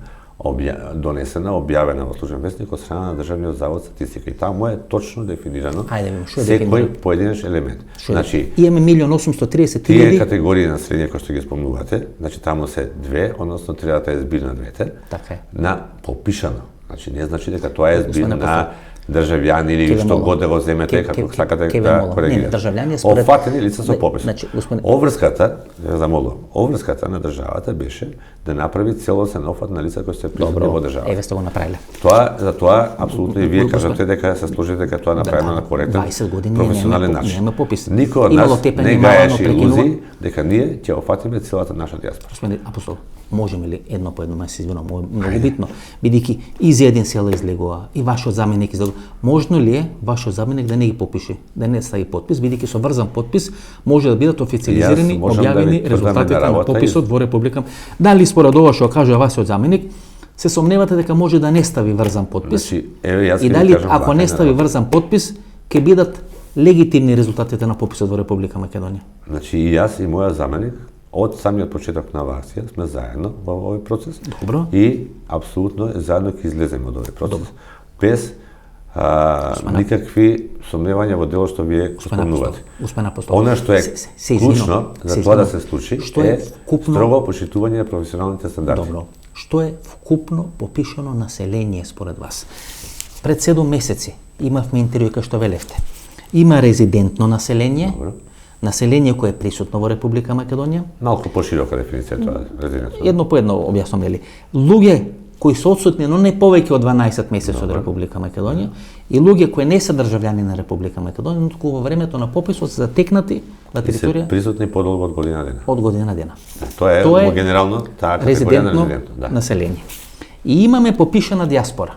донесена, објавена во службен весник од страна на Државниот завод за статистика. И таму е точно дефинирано секој поединечен елемент. Значи, имаме 1.830.000 тие категории население кои што ги спомнувате, значи таму се две, односно треба да е збир на двете, на попишано. Значи не значи дека тоа е збир на државјани или што god да го земете, како сакате да коригирате. Офатени лица со пописот. Обврската, обврската на државата беше да направи целосен офат на лица кои се присутни во државата. Еве сте го направиле. За тоа апсолутно и вие кажате дека се служите дека тоа е направено на коректен, професионален начин. Никој од нас не гаеше илузии дека ние ќе офатиме целата наша диаспора. Господи апостол, можеме ли едно по едно, се извинувам, многу битно, бидејќи и за еден села излегува, и вашиот заменик излегува. Можно ли е вашиот заменик да не ги попише, да не стави подпис, бидејќи со врзан подпис може да бидат официализирани, објавени резултатите на пописот во Република. Дали според ова што кажува вашиот заменик, се сомневате дека може да не стави врзан подпис. Значи, јас и дали ако не стави врзан подпис, ќе бидат легитимни резултатите на пописот во Република Македонија? Значи и јас и мојот заменик од самиот почеток на акција сме заедно во овој процес. Добро. И апсолутно заедно ќе излеземе од овој процес. Добро. Без никакви сомневања во дело што вие спомнувате. Она што е клучно за тоа да се случи е строго почитување на професионалните стандарди. Добро. Што е вкупно попишано население според вас? Пред 7 месеци имавме интервју кај што велевте. Има резидентно население, добро, население кое е присутно во Република Македонија. Малку поширока дефиниција тоа резидентно. Едно по едно објаснам, нели? Луѓе кои се отсутни, но не повеќе од 12 месеци од Република Македонија, и луѓе кои не се државјани на Република Македонија, но туку во времето на пописот се затекнати на територија. И се присутни подолго од година дена. Од година дена. Тоа е генерално таа категорија на резидентно население. И имаме попишана диаспора.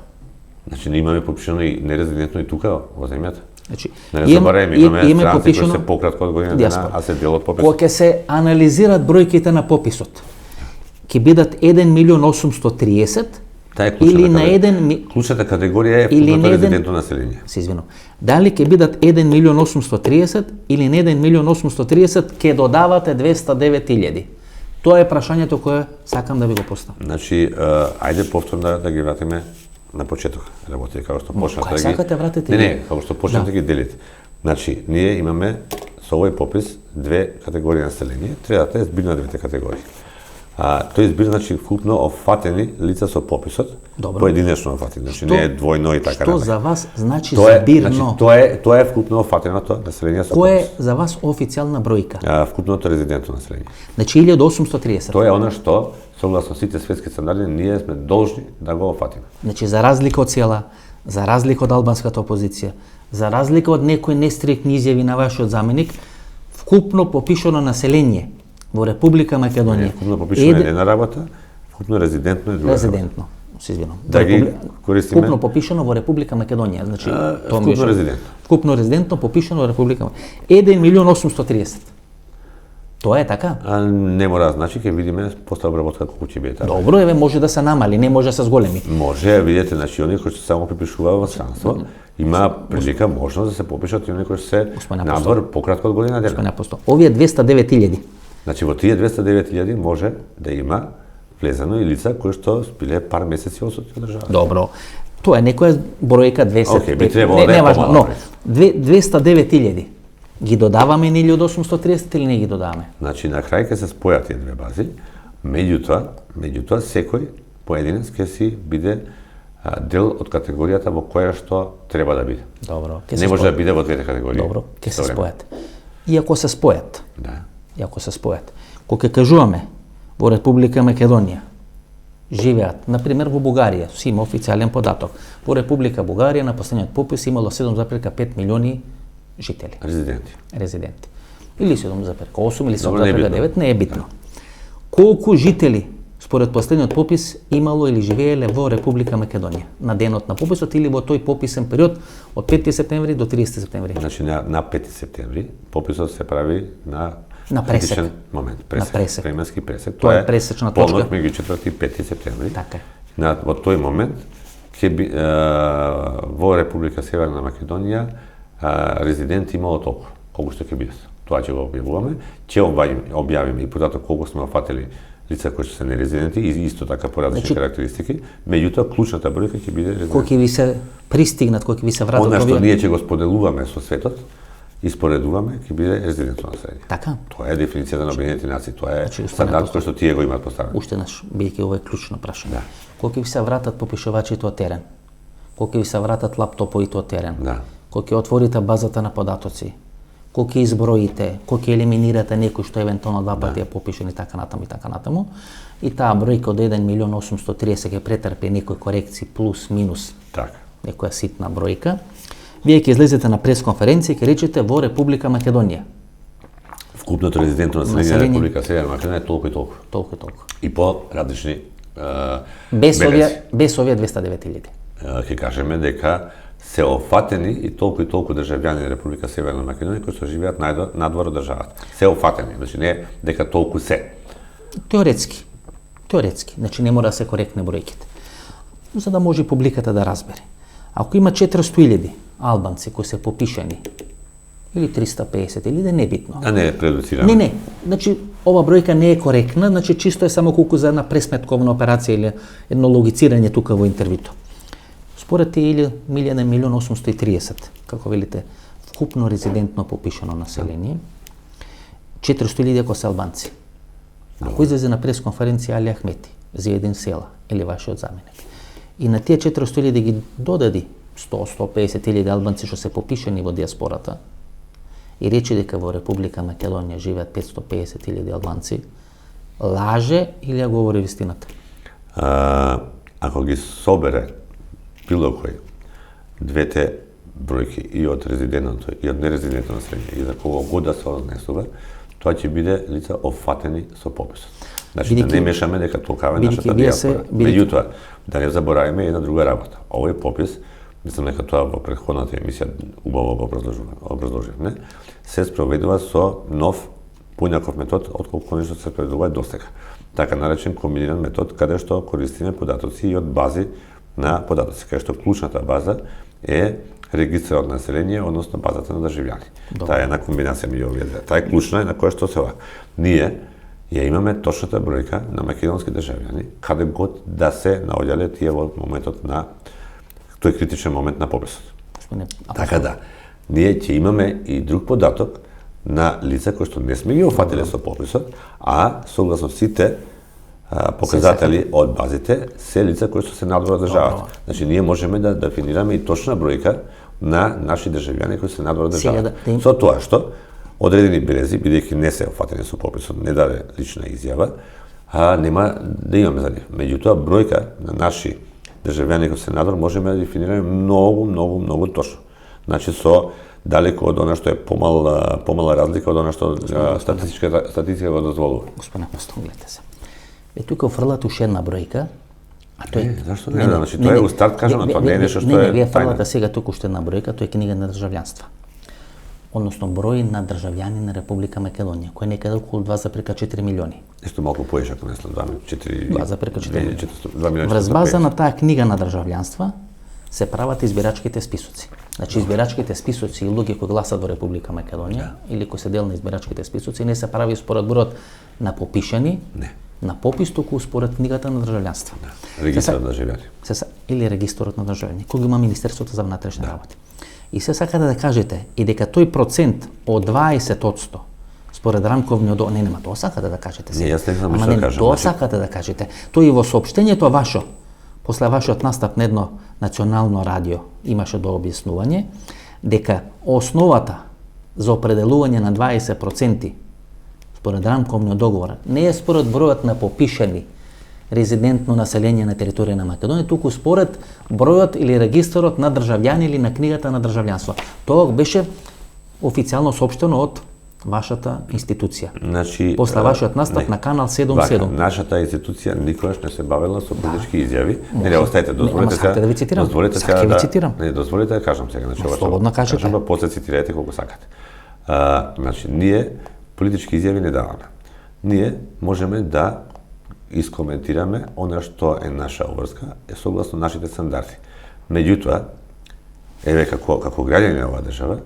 Значи, имаме попишано и нерезидентно и тука во земјата. Значи, не забораваме, имаме странци кои се пократко од година дена, а се дел од пописот. Кога ќе се анализират бројките на пописот, ќе бидат 1.830.000 или на 1 клучната категорија е вкупното резидентно население. Се извинувам. Дали ќе бидат 1.830.000 или на 1.830.000 ќе додавате 209.000? Тоа е прашањето кое сакам да ви го поставам. Значи, ајде повторно да ги вратиме на почеток работите, како што почнате да ги... Сакате вратите? Не, како што почнате да ги делите. Значи, ние имаме со овој попис две категории население, третата е збир на двете категории. Тој збир, значи, вкупно офатени лица со пописот, поединечно офатени, значи не е двојно и така. Што за вас значи збирно? Значи, тоа е вкупно офатеното население со попис. Кој е за вас официјална бројка? Вкупното резидентно население. Значи 1830. Тоа е она што согласно сите светски стандарди ние сме должни да го офатиме. Значи за разлика од села, за разлика од албанската опозиција, за разлика од некои нестрикни изјави на вашиот заменик, вкупно попишано население во Република Македонија. Вкупно попишано е една работа, вкупно резидентно е друга. Резидентно, се извинувам. Да ги користиме. Вкупно попишано во Република Македонија, значи вкупно резидентно. Вкупно резидентно попишано во Република Македонија. 1.830.000. Тоа е така? Не мора, значи ќе видиме после обработка колку ќе биде така. Добро, еве може да се намали, не може да се зголеми. Може, видите, значи оние кои што само припишуваат во странство, има прилика можност да се попишат и оние кои што се надвор пократко од година дена. Овие 209.000. Значи во тие 209.000 може да има влезено и лица кои што биле пар месеци отсутни од државата. Добро. Тоа е некоја бројка 200. Океј, би требало да е помало. Но 209.000 ги додаваме или од 830 или не ги додаваме? Значи на крај ќе се спојат тие две бази, меѓутоа секој поединец ќе си биде дел од категоријата во која што треба да биде. Добро, не може да биде во двете категории. Добро, ќе се спојат. И ако се спојат. Да. И ако се спојат. Кога ќе кажуваме во Република Македонија живеат, например во Бугарија, си има официјален податок. Во Република Бугарија на последниот попис имало 7,5 милиони жители. Резиденти. Или 7,8 или 7,9, не е битно. Колку жители според последниот попис имало или живееле во Република Македонија на денот на пописот или во тој пописен период од 5 септември до 30 септември? Значи на 5 септември пописот се прави на пресек момент, временски пресек. Тоа е пресечна точка. Полнок меѓу 4 и 5 септември. Така е. Во тој момент ќе би во Република Северна Македонија резиденти имало толку, колку што ќе бидат. Тоа ќе го објавуваме, ќе објавиме и податок колку сме офатили лица кои што се нерезиденти и исто така по различни карактеристики, меѓутоа клучната бројка ќе биде резиденти. Кој ќе ви се пристигнат, кој ќе ви се вратат овие? Она што ние ќе го споделуваме со светот и споредуваме ќе биде резидентно население. Така. Тоа е дефиницијата на Обединетите нации, тоа е стандард кој што тие го имаат поставено. Уште наш, бидејќи ова е клучно прашање. Да. Кој ќе ви се вратат попишувачите од терен? Кој ќе ви се вратат лаптоповите од терен? Да. Кој ќе отворите базата на податоци? Кој ќе изброите, кој ќе елиминирате некој што евентуално два пати е попишан и така натаму. И таа бројка од 1.830.000 ќе претрпи некои корекции плюс минус. Така. Некоја ситна бројка. Вие ќе излезете на пресконференција и ќе речете во Република Македонија. Вкупното резидентно население на Република Северна Македонија е толку и толку. Толку и толку. И по различни без овие 209.000. Ќе кажеме дека се офатени и толку државјани на Република Северна Македонија кои што живеат надвор од државата. Се офатени, значи не дека толку се. Теоретски. Значи не мора да се коректни бројките. за да може публиката да разбере. Ако има 400.000 албанци кои се попишани, или 350, или да е небитно. А не е предуцирано. Не. Значи, ова бројка не е коректна, значи чисто е само колку за една пресметковна операција или едно логицирање тука во интервјуто. Според тие или 1.830.000, како велите, вкупно резидентно попишано население, 400.000 ако се албанци. Ако излезе на пресконференција Али Ахмети, Зиедин Села или вашиот заменик, и на тие 400.000 ги додади 100-150.000 албанци што се попишани во диаспората, и рече дека во Република Македонија живеат 550.000 албанци, лаже или ја говори вистината? Ако ги собере било кој двете бројки и од резидентното и од нерезидентно население и за кого год да се однесува, тоа ќе биде лица офатени со пописот. Значи да не мешаме дека толкава нашата диаспора. Меѓутоа, да не забораваме една друга работа. Овој попис, мислам дека тоа во претходната емисија убаво го образложивме, се спроведува со нов поинаков метод отколку нешто се спроведува досега. Така наречен комбиниран метод каде што користиме податоци и од бази на податоци, каде што клучната база е регистарот на население, односно базата на државјани. Таа е една комбинација меѓу овие две. Таа е клучна и на која што се ова. Ние ја имаме точната бројка на македонски државјани, каде год да се наоѓале тие во моментот на тој критичен момент на пописот. Така да, ние ќе имаме и друг податок на лица кои што не сме ги офатиле со пописот, а согласно сите показатели од базите се лица кои што се надвор од државата. Значи ние можеме да дефинираме и точна бројка на наши државјани кои се надвор од државата. Со тоа што одредени берези, бидејќи не се офатени со пописот, не даде лична изјава, нема да имаме за нив. Меѓутоа бројка на наши државјани кои се надвор можеме да дефинираме многу точно. Значи со далеко од она што е помала разлика од она што статистика го дозволува. Господине Апостол, гледате се. Тука офрлате уште една бројка, а тој зашто не? Значи тоа е устарт кажано, тоа не е нешто што е. Вие фрлате сега тука уште една бројка, тоа е книга на државјанства. Односно број на државјани на Република Македонија, кој е некаде околу 2,4 милиони. Нешто малку поише, ако не знам, 2,4 милиони. Врз база на таа книга на државјанства се прават избирачките списоци. Значи избирачките списоци и луѓе кои гласат во Република Македонија или кои се дел на избирачките списоци не се прави според бројот на попишани, на попис, туку според книгата на државјанство. Регистарот на државјани. Или регистрот на државјани, кој го има Министерството за внатрешни работи. И се сакате да кажете и дека тој процент од 20% според рамковниот договор, нема тоа сакате да кажете сега. Не, јас не знам што да кажам. Тоа сакате да кажете. Тој и во соопштењето ваше, после вашиот настап на едно национално радио, имаше до објаснување дека основата за определување на 20% според рамковниот договор не е според бројот на попишани резидентно население на територија на Македонија, туку според бројот или регистарот на државјани или на книгата на државјанство. Тоа беше официјално соопштено од вашата институција. Значи, после вашиот настап на канал 77. Нашата институција никогаш не се бавела со политички изјави. Не, оставете, дозволете сега. Да ви цитирам. Не, дозволете да кажам сега, значи слободно кажете. Кажам, после цитирате колку сакате. Значи, ние политички изјави не даваме. Ние можеме да искоментираме она што е наша обврска е согласно нашите стандарди. Меѓутоа, еве како граѓани на оваа држава,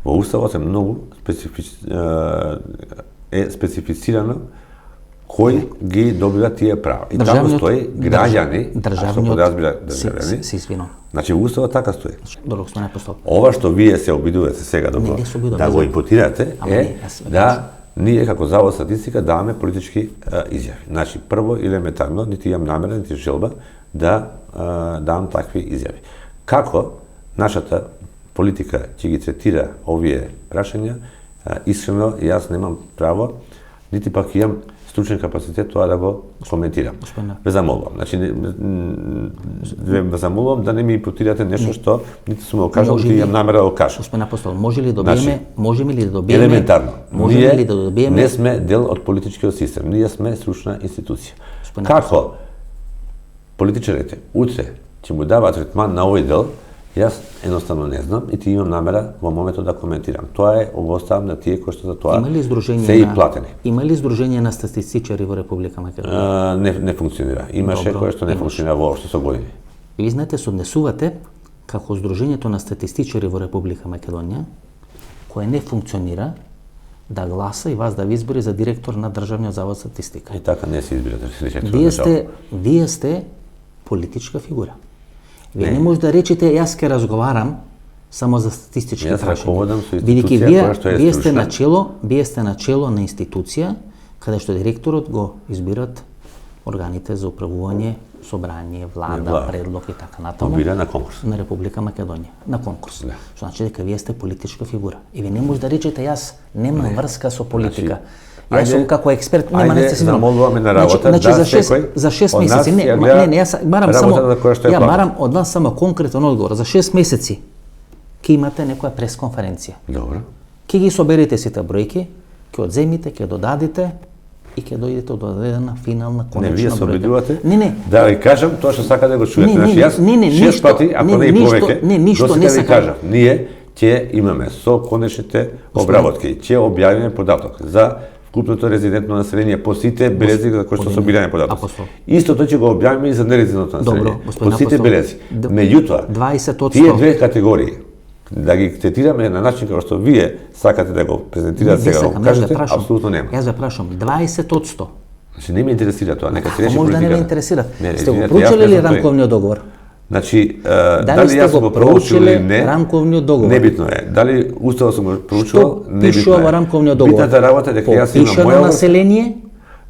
во уставот е многу специфицирано кој ги добива тие права. И таму стои граѓани, што подразбира државјани. Се извинувам. Значи во уставот така стои. Добро, господине Апостол. Ова што вие се обидувате сега да го импутирате е да ние како Завод статистика даваме политички изјави. Значи прво елементарно нити имам намера, нити желба да давам такви изјави. Како нашата политика ќе ги третира овие прашања, искрено јас немам право, нити пак имам стручен капацитет тоа да го коментирам. Ве замолувам. Значи ве замолувам да не ми импутирате нешто што нити сум го кажал, нити имам намера да го кажам. Господине Апостол, можеме ли да добиеме елементарно. Ние не сме дел од политичкиот систем. Ние сме стручна институција. Како политичарите утре ќе му даваат третман на овој дел, јас едноставно не знам и ти имам намера во моментот да коментирам. Тоа е го оставам на тие кои што за тоа се и платени. Има ли здружение на статистичари во Република Македонија? Не функционира. Имаше кое што не функционира воопшто со години. И ви знаете, се однесувате како Сдружењето на статистичари во Република Македонија, кое не функционира, да гласа и вас да ви избори за директор на Државниот завод за статистика. И така не се избира Вие сте политичка фигура. Вие не може да речете јас ќе разговарам само за статистички прашања. Јас раководам со институција која што е стручна. Вие сте начело на институција каде што директорот го избират органите за управување, собрание, влада, предлог и така натаму. Бира на конкурс. На Република Македонија, на конкурс. Да. Што значи дека вие сте политичка фигура. И вие не може да речете јас немам врска со политика. Јас сум како експерт, нема не се сигурно. Замолуваме на работа, значи за 6 месеци, јас барам само барам од вас само конкретен одговор. За 6 месеци ќе имате некоја пресконференција. Добро. Ќе ги соберете сите бројки, ќе одземите, ќе додадите и ќе дојдете до дадена финална конечна бројка. Не, вие се обидувате Не. да ви кажам тоа што сака да го чуете. Значи јас 6 пати, ако не и повеќе, досега ви кажав, ние ќе имаме со конечните обработки, ќе објавиме податок за вкупното резидентно население по сите белези за кои што собирање податоци. Истото ќе го објавиме и за нерезидентно население. По сите белези. Меѓутоа, тие две категории да ги третираме на начин како што вие сакате да го презентирате сега, го кажете, апсолутно нема. Јас ве прашам, 20%. Значи не ме интересира тоа, нека се реши политиката. Може да не ме интересира. Сте го проучили ли рамковниот договор? Значи, дали јас сум го проучил или не, рамковниот договор? Небитно е. Дали уставот сум го проучил, небитно е. Што пишува рамковниот договор? Битната работа е дека јас имам мојот население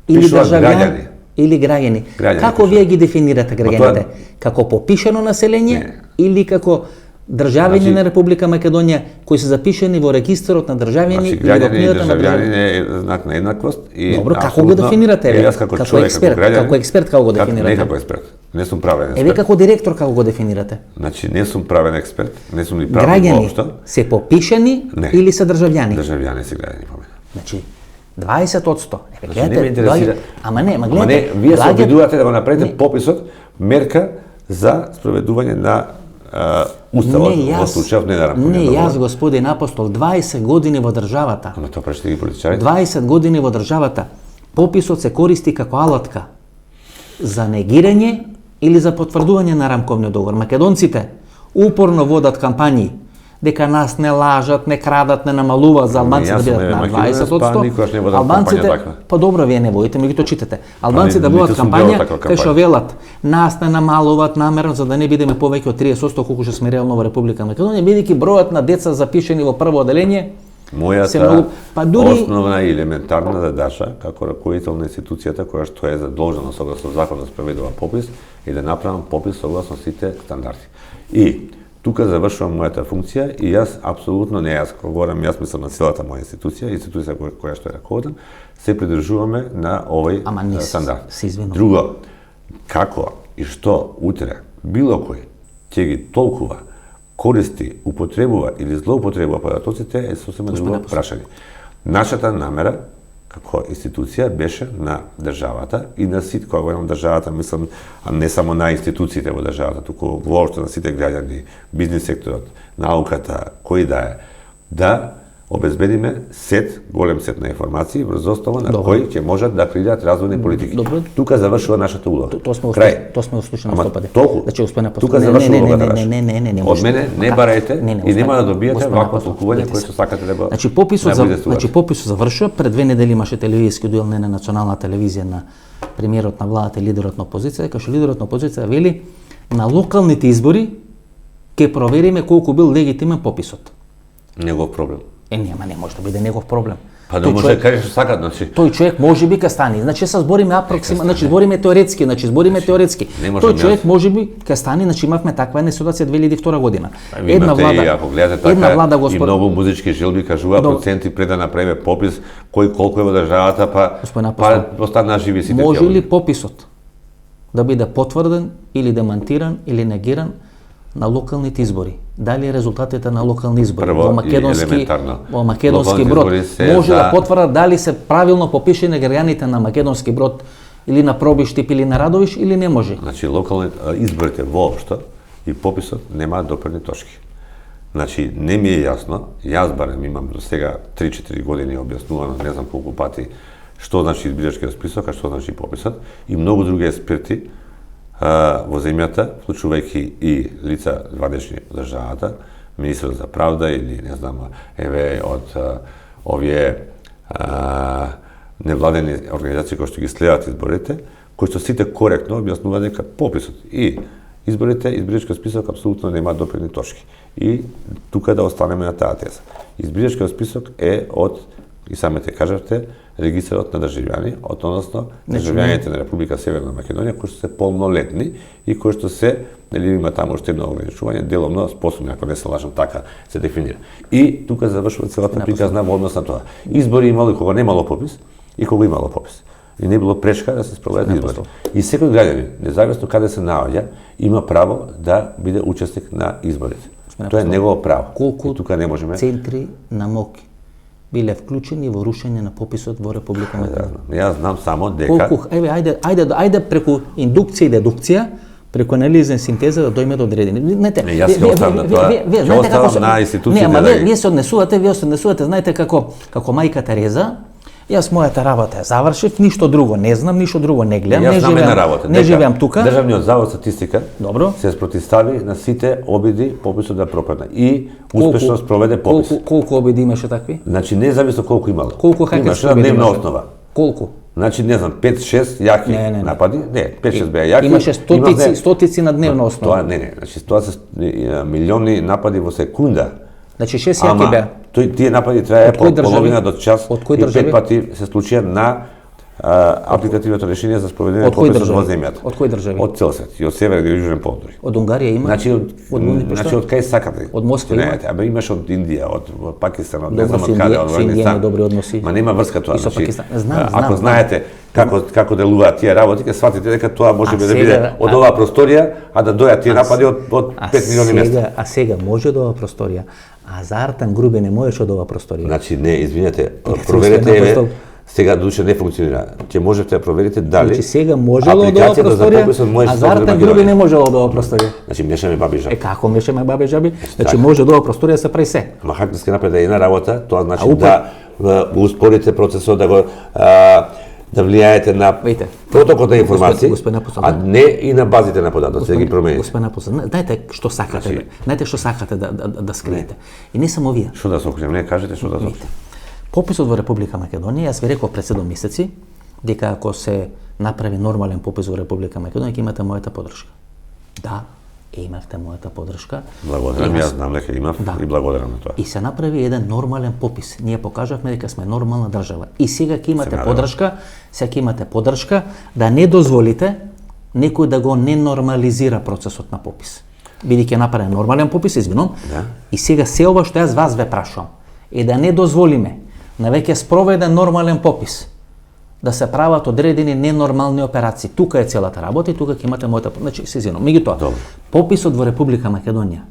или државјани или граѓани. Како вие ги дефинирате граѓаните? Како попишано население или како државјани на Република Македонија кои се запишани во регистарот на државјани или во книгата на државјани е знак на еднаквост и добро, како го дефинирате ве? Како експерт, како експерт како го дефинирате? Не како експерт. Не сум правен експерт. Еве како директор како го дефинирате? Значи не сум правен експерт, не сум ни правен воопшто. Граѓани се попишани или се државјани? Државјани се граѓани по мене. Значи 20%. Значи не ме интересира. Ама гледате. Вие се обидувате да го направите пописот мерка за спроведување на уставот во случајот не на рамковниот договор. Не, јас господин Апостол 20 години во државата. Ама тоа прашите ги политичарите? 20 години во државата. Пописот се користи како алатка за негирање или за потврдување на рамковниот договор. Македонците упорно водат кампањи дека нас не лажат, не крадат, не намалуваат за албанците да бидат на 20%. Албанците, па добро, вие не водите, меѓутоа читате. Албанците да водат кампања кај што велат нас не намалуваат намерно за да не бидеме повеќе од 30% колку што сме реално во Република Македонија, бидејќи бројот на деца запишани во прво оделение мојата основна и елементарна задача како раководител на институцијата која што е задолжена согласно закон да спроведува попис и да направам попис согласно сите стандарди. И тука завршувам мојата функција и јас апсолутно не јас, кога говорам јас мислам на целата моја институција која што е раководам, се придржуваме на овој стандард. Друго, како и што утре било кој ќе ги толкува, користи, употребува или злоупотребува податоците е сосема друго прашање. Нашата намера како институција беше на државата и на сите, кога говорам државата, мислам не само на институциите во државата, туку воопшто на сите граѓани, бизнис секторот, науката, кој да обезбедиме голем сет на информации врз основа на кои ќе можат да креираат развојни политики. Тука завршува нашата улога. Тоа сме го слушали на стопаде. Значи господине тука завршува улогата наша. Од мене не барајте и нема да добиете вакво толкување кое што сакате да го. Значи пописот завршува, пред 2 недели имаше телевизиски дуел на национална телевизија на премиерот на владата и лидерот на опозиција, кај што лидерот на опозиција вели на локалните избори ќе провериме колку бил легитимен пописот. Негов проблем. Нема, не може да биде негов проблем. Па да може да кажеш што сакат, значи. Тој човек можеби ка стане. Значи се збориме значи збориме теоретски, Тој човек можеби ка стане, значи имавме таква една ситуација 2002 година. Една влада и многу музички желби кажува проценти пред да направиме попис кој колку е во државата, па постана живи сите. Може ли пописот да биде потврден или демантиран или негиран на локалните избори? Дали резултатите на локални избори во македонски брод може да потврдат дали се правилно попишани граѓаните на македонски брод или на Пробиштип или на Радовиш или не може? Значи локалните изборите воопшто и пописот немаат допирни точки. Значи не ми е јасно, јас барем имам до сега 3-4 години објаснувано не знам колку пати што значи избирачкиот список, а што значи пописот и многу други експерти во земјата, вклучувајќи и лица владечни од државата, министер за правда или не знам, еве од овие невладени организации кои што ги следат изборите, кои што сите коректно објаснуваат дека пописот и изборите, избирачкиот список апсолутно нема допирни точки. И тука да останеме на таа теза. Избирачкиот список е од, и самите кажавте, регистарот на државјани, односно државјаните на Република Северна Македонија кои што се полнолетни и кои што се, нели има таму уште едно ограничување, деломно способни, ако не се лажам, така се дефинира. И тука завршува целата приказна во однос на тоа. Избори имало и кога немало попис и кога имало попис. И не било прешка да се спроведат избори. И секој граѓанин, независно каде се наоѓа, има право да биде учесник на изборите. Тоа е негово право. Колку тука не можеме центри на МОК биле вклучени во рушење на пописот во Република Македонија? Јас знам само дека ајде преку индукција и дедукција, преку анализа и синтеза да дојме до одредени. Знаете, јас ќе оставам на тоа. Ќе оставам на институциите. Вие се однесувате, знаете како мајка Тереза. Јас мојата работа ја завршив, ништо друго не знам, ништо друго не гледам, не живеам тука. Државниот завод статистика Добро се спротивстави на сите обиди пописот да пропадне и успешно спроведе попис. Колку обиди имаше такви? Значи независно колку имало. Колку хакерски обиди имаше? Дневна основа. Колку? Значи не знам 5-6 јаки напади, 5-6 беа јаки. Имаше стотици на дневна основа. Тоа значи тоа се милиони напади во секунда. Значи 6 јаки беа. Тие напади траеа по половина до час и 5 пати се случија на апликативното решение за спроведување пописот во земјата. Од кои држави? Од цел свет, и од северен и јужен полуостров. Од Унгарија има? Значи од кај сакате? Од Москва има? Абе имаш од Индија, од Пакистан, од не знам од каде, од Афганистан. Добри односи. Ма нема врска тоа. Значи, ако знаете како делуваат тие работи, ќе сватите дека тоа може да биде од оваа просторија, а да дојат тие напади од 5 милиони места. А сега може од оваа просторија. А за Артан Грубе не можеш од оваа просторија. Значи не, извинете, проверете сега душе не функционира. Ќе можете да проверите дали. Значи сега можело од оваа просторија, а за Артан Грубе не можело од оваа просторија. Значи мешаме баби жаби. Како мешаме баби жаби? Значи може од оваа просторија се прави се. Ама хакерски напред е една работа, тоа значи да успорите процесот, да го да влијаете на протокот на информации, а не и на базите на податоци, да ги промените. Господин Апостол, знаете што сакате, знаете што сакате да скриете. И не само вие. Што да сокрем, не кажете што да сокрем. Пописот во Република Македонија, јас ви реков пред 7 месеци, дека ако се направи нормален попис во Република Македонија, ќе имате мојата поддршка. Да, имавте мојата поддршка. Благодарам, јас знам дека имав и благодарам на тоа. И се направи еден нормален попис. Ние покажавме дека сме нормална држава. И сега ќе имате поддршка, да не дозволите некој да го ненормализира процесот на попис. Бидејќи направен нормален попис, извинувам. И сега се ова што јас вас ве прашувам е да не дозволиме на веќе спроведен нормален попис да се прават одредени ненормални операции. Тука е целата работа и тука ќе имате мојата, значи се извинувам. Меѓутоа, пописот во Република Македонија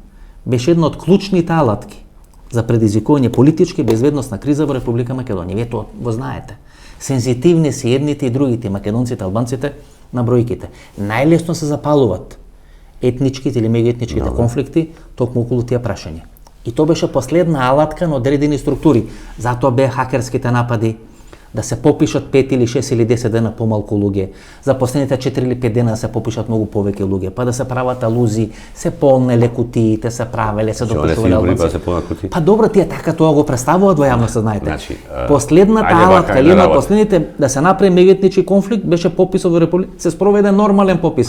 беше една од клучните алатки за предизвикување политичка и безбедносна криза во Република Македонија. Вие тоа го знаете. Сензитивни се едните и другите, македонците, албанците, на бројките. Најлесно се запалуваат етничките или меѓуетничките конфликти токму околу тие прашања. И тоа беше последна алатка на одредени структури. Затоа беа хакерските напади, да се попишат 5 или 6 или 10 дена помалку луѓе, за последните 4 или 5 дена да се попишат многу повеќе луѓе, па да се прават алузии, се полнеле кутиите, се правеле, се допишувале албанци. Па добро, тие така тоа го представуваат во јавноста, знаете. Значи, последната алатка или на последните да се направи меѓуетнички конфликт беше пописот во Република, се спроведе нормален попис.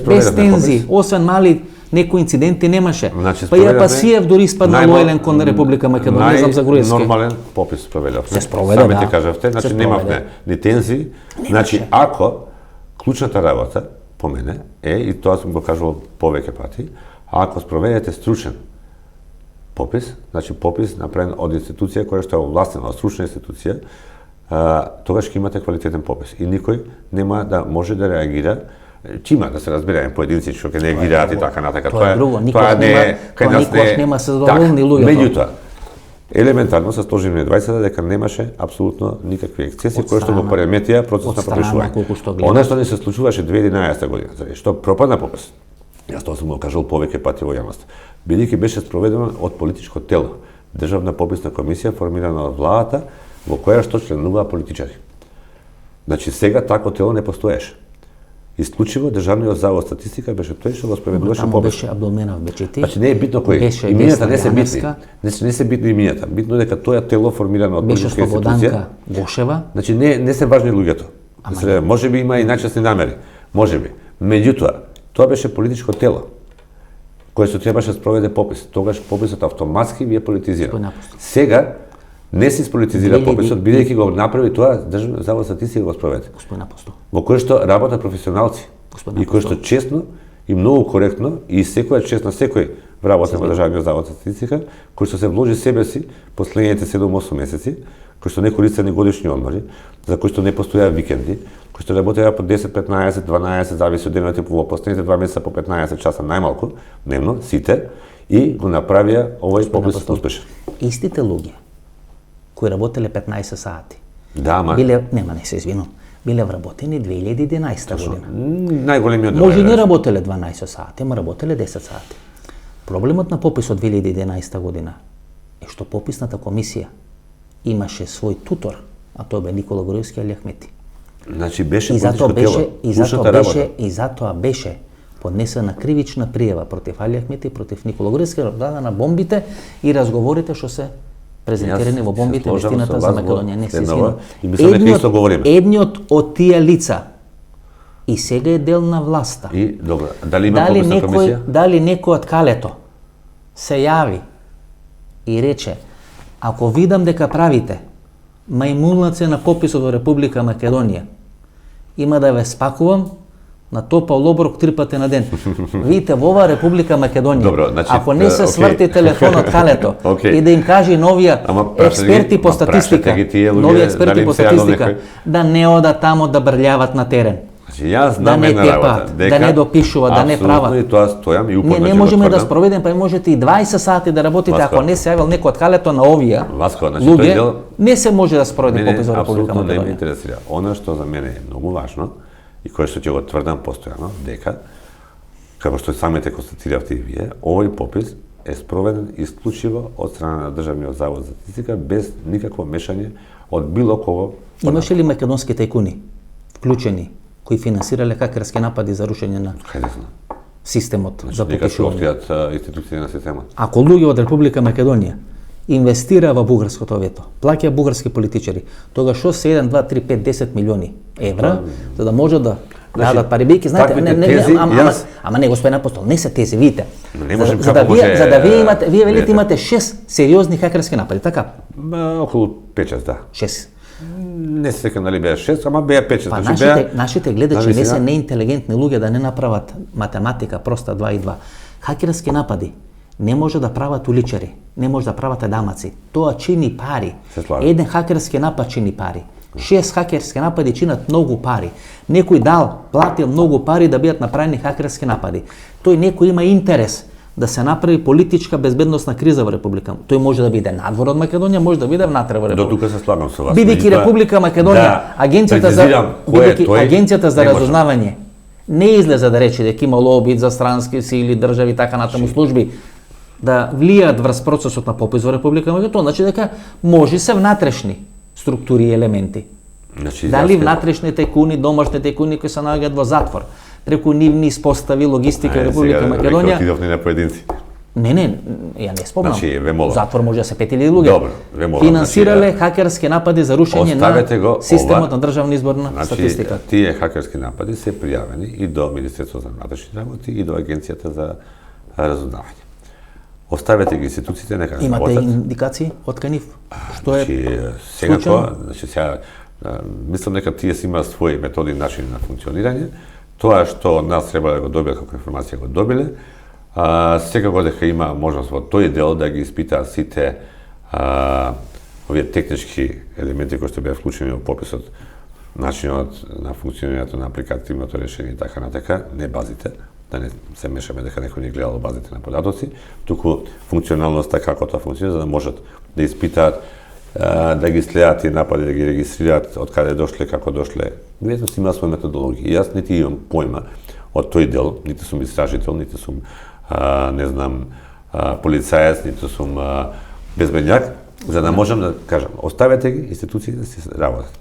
Без тензии, освен мали некои инциденти немаше. Значи, па ја Пасиев дури испадна лојален кон Република Македонија, не знам за Груевски. Нормален попис спроведовме. Се спроведе, Сами ти кажавте, значи немавме ни тензии. Значи ако клучната работа по мене е, и тоа сум го кажувал повеќе пати, ако спроведете стручен попис, значи попис направен од институција која што е овластена, од стручна институција, тогаш ќе имате квалитетен попис и никој нема да може да реагира. Има да се разбереме поединци што ќе реагираат и така натака. Тоа е друго, никогаш нема се задоволни луѓе. Меѓутоа, елементарно се сложивме 20 дека немаше апсолутно никакви ексцеси кои што го пореметија процесот на пропишување. Она што не се случуваше 2011 година, што пропадна попис. Јас тоа сум го кажал повеќе пати во јавност. Бидејќи беше спроведено од политичко тело, државна пописна комисија формирана од владата во која што членуваа политичари. Значи сега такво тело не постоеше. Исклучиво Државниот завод статистика беше тој што го спроведуваше попис. Таму беше Абдулменов Бечети. Значи не е битно кој. Имињата не се битни. Не се битни имињата. Битно е дека тоа тело формирано од политичка институција. Гошева. Значи не се важни луѓето. Може би има и начесни намери. Може би. Меѓутоа, тоа беше политичко тело кое што требаше да спроведе попис. Тогаш пописот автоматски вие политизира. Сега не се сполитизира пописот, бидејќи го направи тоа Државниот завод за статистика го спроведе. Господин Апостол. Во кој што работат професионалци и кој што честно и многу коректно и секоја честно секој вработен во Државниот завод за статистика, кој што се вложи себе си последните 7-8 месеци, кој што не користи ни годишни одмори, за кој што не постојаа викенди, кој што работеа по 10, 15, 12, зависи од деновите, во последните 2 месеца по 15 часа најмалку дневно сите и го направија овој попис успешен. Истите луѓе кои работеле 15 сати. Да, ма. Не се извинувам. Биле вработени 2011 година. Најголемиот дел. Може не работеле 12 сати, ама работеле 10 сати. Проблемот на пописот 2011 година е што пописната комисија имаше свој тутор, а тоа бе Никола Груевски Али Ахмети. Значи беше политичко тело. И затоа беше поднесена кривична пријава против Али Ахмети, против Никола Груевски, дадена бомбите и разговорите што се презентирани во бомбите вистината за Македонија. Не се извинувам. Едниот од тие лица и сега е дел на власта. И добро, дали има пописна комисија? Дали некој од Калето се јави и рече: ако видам дека правите мајмуналци на пописот во Република Македонија, има да ве спакувам на топал оброк 3 пати на ден. Видите, во оваа Република Македонија, добро, значи, ако не се сврти телефонот Калето и да им каже новија експерти по статистика, да не одат тамо да брљават на терен. Да не тепат, да не допишуват, да не прават. И тоа стојам и упорно. Не можеме да спроведеме, па можете и 20 сати да работите, ако не се јавил некој од Калето на овие луѓе, не се може да спроведе попис во Република Македонија. Не ме интересира. Она што за мене е многу важно и кое што ќе го тврдам постојано, дека, како што самите констатиравте и вие, овој попис е спроведен исклучиво од страна на Државниот завод за статистика без никакво мешање од било кого. Имаше ли македонски тајкуни вклучени кои финансирале хакерски напади за рушење на системот за попишување? Институции на системот. Ако луѓе од Република Македонија инвестира во бугарското вето, плаќа бугарски политичари, тогаш што се 1, 2, 3, 5, 10 милиони евра, за да може да дадат пари, бидејќи знаете, ама не, господин Апостол, не се тези, видите. За да вие велите имате 6 сериозни хакерски напади, така? Околу 5-6, да. 6. Не се секам дали беа 6, ама беа 5-6. Па нашите гледачи не се неинтелигентни луѓе да не направат математика проста 2 и 2. Хакерски напади не може да прават уличари, не може да прават адамаци. Тоа чини пари. Еден хакерски напад чини пари. 6 хакерски напади чинат многу пари. Некој платил многу пари да бидат направени хакерски напади. Тој некој има интерес да се направи политичка безбедносна криза во Република. Тој може да биде надвор од Македонија, може да биде внатре во Република. До тука се слагам со вас. Бидејќи Република Македонија, агенцијата за разузнавање не излезе да рече дека имало обид за странски сили, држави, така натаму служби да влијат врз процесот на попис во Република Македонија, значи дека може се внатрешни структури и елементи. Дали внатрешни тајкуни, домашни тајкуни кои се наоѓаат во затвор, преку нивни испостави логистика Република Македонија. Отидовни на поединци. Не, ја не спомнам. Значи, затвор може да се 5000 луѓе. Добро, ве молам. Финансирале хакерски напади за рушење на системот на државна изборна статистика. Тие хакерски напади се пријавени и до Министерството за внатрешни работи и до Агенцијата за разузнавање. Оставете ги институциите нека работат. Имате индикации од кај нив? Што е секако, сега мислам дека тие си имаат своји методи и начини на функционирање. Тоа што нас треба да го добиат како информација го добиле. Секако дека има можност во тој дел да ги испитаат сите овие технички елементи кои што беа вклучени во пописот, начинот на функционирањето на апликативното решение и така натака, не базите, да не се мешаме дека некој не гледал базите на податоци, туку функционалноста како тоа функционира за да можат да испитаат, да ги следат и напади, да ги регистрираат од каде дошле, како дошле. Веројатно има своја методологија. Јас нити имам појма од тој дел, нити сум истражител, нити сум не знам полицаец, нити сум безбедњак, за да можам да кажам, оставете ги институциите да се работат.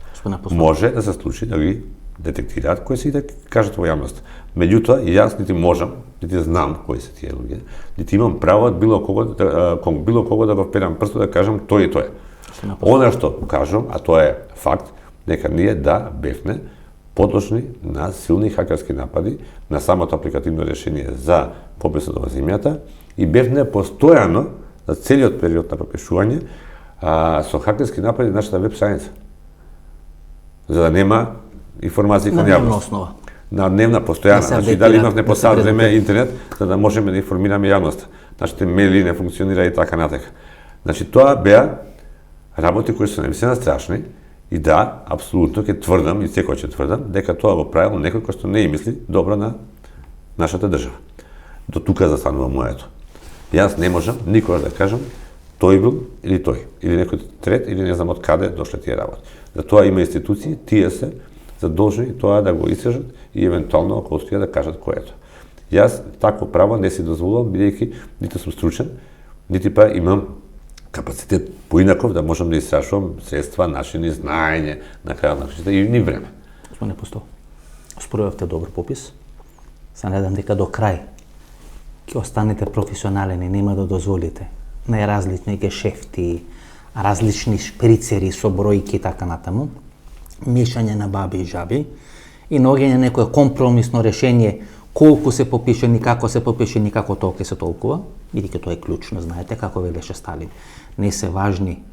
Може да се случи да ги детектираат, кои се и да кажат во јавност. Меѓутоа, и јас нити можам, нити знам кои се тие луѓе, нити имам право од било кого да го вперам прстот да кажам тој и тој. Она што кажам, а тоа е факт, дека ние бевме подложни на силни хакерски напади на самото апликативно решение за пописот во земјата и бевме постојано за целиот период на попишување со хакерски напади на нашата веб страница. За да нема информации кон јавност. На дневна постојана, значи дали имавме по сат време интернет за да можеме да информираме јавноста. Нашите мейли не функционира и така натека. Значи тоа беа работи кои се навистина страшни и апсолутно ќе тврдам и секој ќе тврдам дека тоа го правил некој кој што не и мисли добро на нашата држава. До тука застанува моето. Јас не можам никогаш да кажам тој бил или тој, или некој трет, или не знам од каде дошле тие работи. За тоа има институции, тие се задолжени тоа да го истражат и евентуално ако успеат да кажат кој е тоа. Јас такво право не си дозволувам, бидејќи ниту сум стручен, нити па имам капацитет поинаков да можам да истражувам средства, начини, знаење, на крајот на крајшта и ни време. Господине Постол, спроведовте добар попис. Се надам дека до крај ќе останете професионален и нема да дозволите најразлични гешефти, различни шприцери со бројки и така натаму, мешање на баби и жаби и наоѓање некое компромисно решение колку се попишени, како се попишени, како толку се толкува, бидејќи тоа е клучно, знаете како велеше Сталин. Не се важни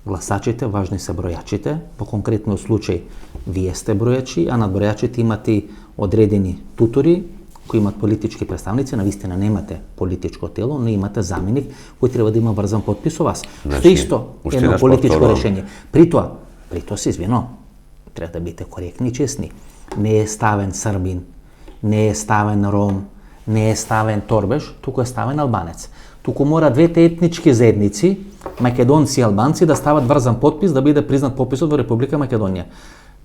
гласачите, важни се бројачите. По конкретниот случај вие сте бројачи, а надбројачите имате и одредени тутори кои имат политички представници, навистина немате политичко тело, но имате заменик кој треба да има врзан подпис со вас. Што исто едно политичко решение. При тоа се извино, треба да бидете коректни и честни. Не е ставен Србин, не е ставен Ром, не е ставен Торбеш, туку е ставен Албанец. Туку мора двете етнички заедници, македонци и албанци, да стават врзан подпис да биде признат пописот во Република Македонија.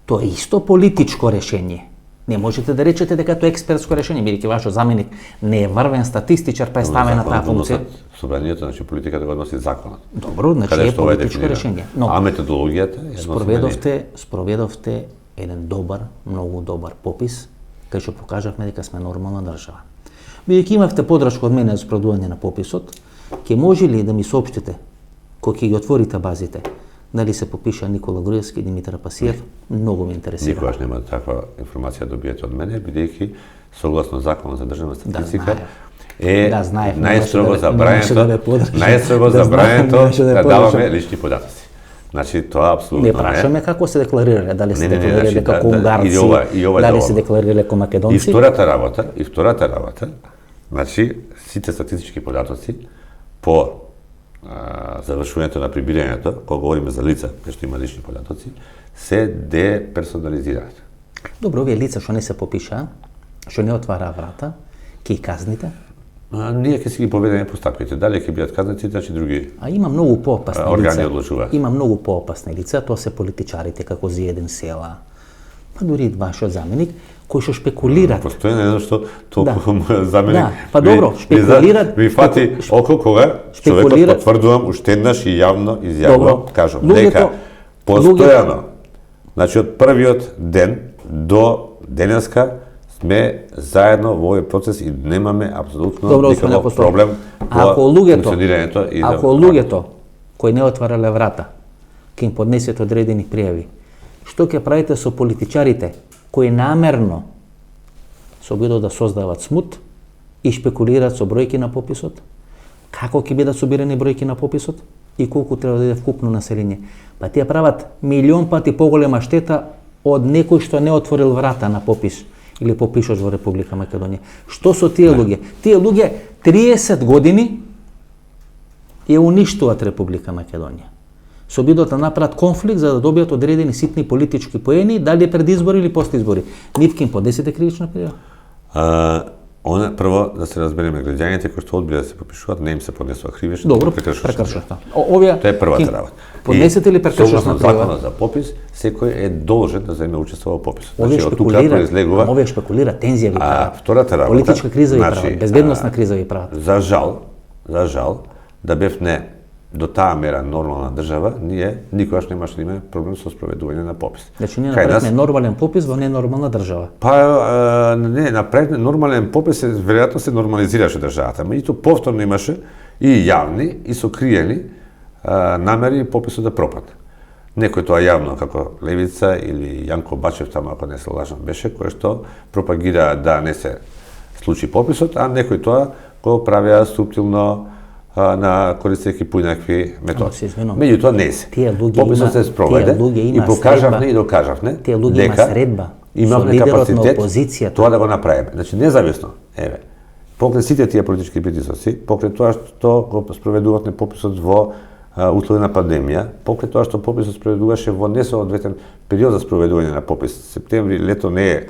Тоа е исто политичко решение. Не можете да речете дека тоа е експертско решение, бидејќи вашиот заменик не е врвен статистичар, па е ставен на таа функција. Собранието, значи политиката го носи законот. Добро, значи е политичко решение. Но а методологијата е спроведовте еден добар, многу добар попис, кај што покажавме дека сме нормална држава. Бидејќи имавте подршка од мене за спроведување на пописот, ќе може ли да ми соопштите кога ќе ги отворите базите? Дали се попиша Никола Груевски, Димитар Пасиев? Многу ме интересира. Никогаш нема таква информација добиете од мене, бидејќи согласно Законот за државна статистика е најстрого забрането да даваме лични податоци. Значи тоа апсолутно не прашаме како се декларирале, дали се декларирале како унгарци, дали се декларирале како македонци. И втората работа, значи сите статистички податоци по завршувањето на прибирањето, кога говориме за лица кои што има лични податоци, се деперсонализираат. Добро, овие лица што не се попиша, што не отвара врата, ќе ги казните? Ние ќе си ги поведеме постапките. Дали ќе бидат казници, значи други има многу поопасни органи одлучуваат. Има многу поопасни лица, тоа се политичарите како Зиеден Села, па дури и вашиот заменик, кои што шпекулират. Постои едно што толку заменик. Па добро, шпекулират. Ми фати око кога човекот потврдувам уште еднаш и јавно изјавувам, кажам дека постојано, значи од првиот ден до денеска сме заедно во овој процес и немаме апсолутно никаков проблем во функционирањето. Ако луѓето кои не отварале врата, ќе им поднесете одредени пријави, што ќе правите со политичарите кои намерно се обидат да создават смут и шпекулираат со бројки на пописот? Како ќе бидат собирани бројки на пописот и колку треба да иде вкупно население? Па тие прават милион пати поголема штета од некој што не отворил врата на попис или попишаш во Република Македонија. Што со тие луѓе? Тие луѓе 30 години ја уништуваат Република Македонија. Се обидот да направат конфликт за да добијат одредени ситни политички поени, дали пред избори или после избори. Нив ќе им поднесете кривична пријава? Прво да се разбереме, граѓаните кои што одбија да се попишуваат, не им се поднесува кривична. Добро, прекршошта. Овие тоа е првата работа. Поднесете ли прекршошна пријава? Законот за попис, секој е должен да земе учество во пописот. Значи од тука произлегува. Овие шпекулира, тензија ви прават. Втората работа, политичка криза ви прават, безбедносна криза ви прават. За жал, да бевне до таа мера нормална држава, ние никогаш немаше да имаме проблем со спроведување на попис. Значи ние направивме нормален попис во ненормална држава. Па не, направивме нормален попис, веројатно се нормализираше државата, меѓутоа повторно имаше и јавни и сокриени намери пописот да пропадне. Некој тоа јавно, како Левица или Јанко Бачев, таму ако не се лажам беше, кој што пропагира да не се случи пописот, а некој тоа го правеа суптилно на користејќи поинакви методи. Меѓутоа не се. Пописот се спроведе и покажавме и докажавме дека имавме капацитет тоа да го направиме. Значи независно, покрај сите тие политички притисоци, покрај тоа што го спроведувавме пописот во услови на пандемија, покрај тоа што пописот спроведуваше во несоодветен период за спроведување на попис, септември, лето не е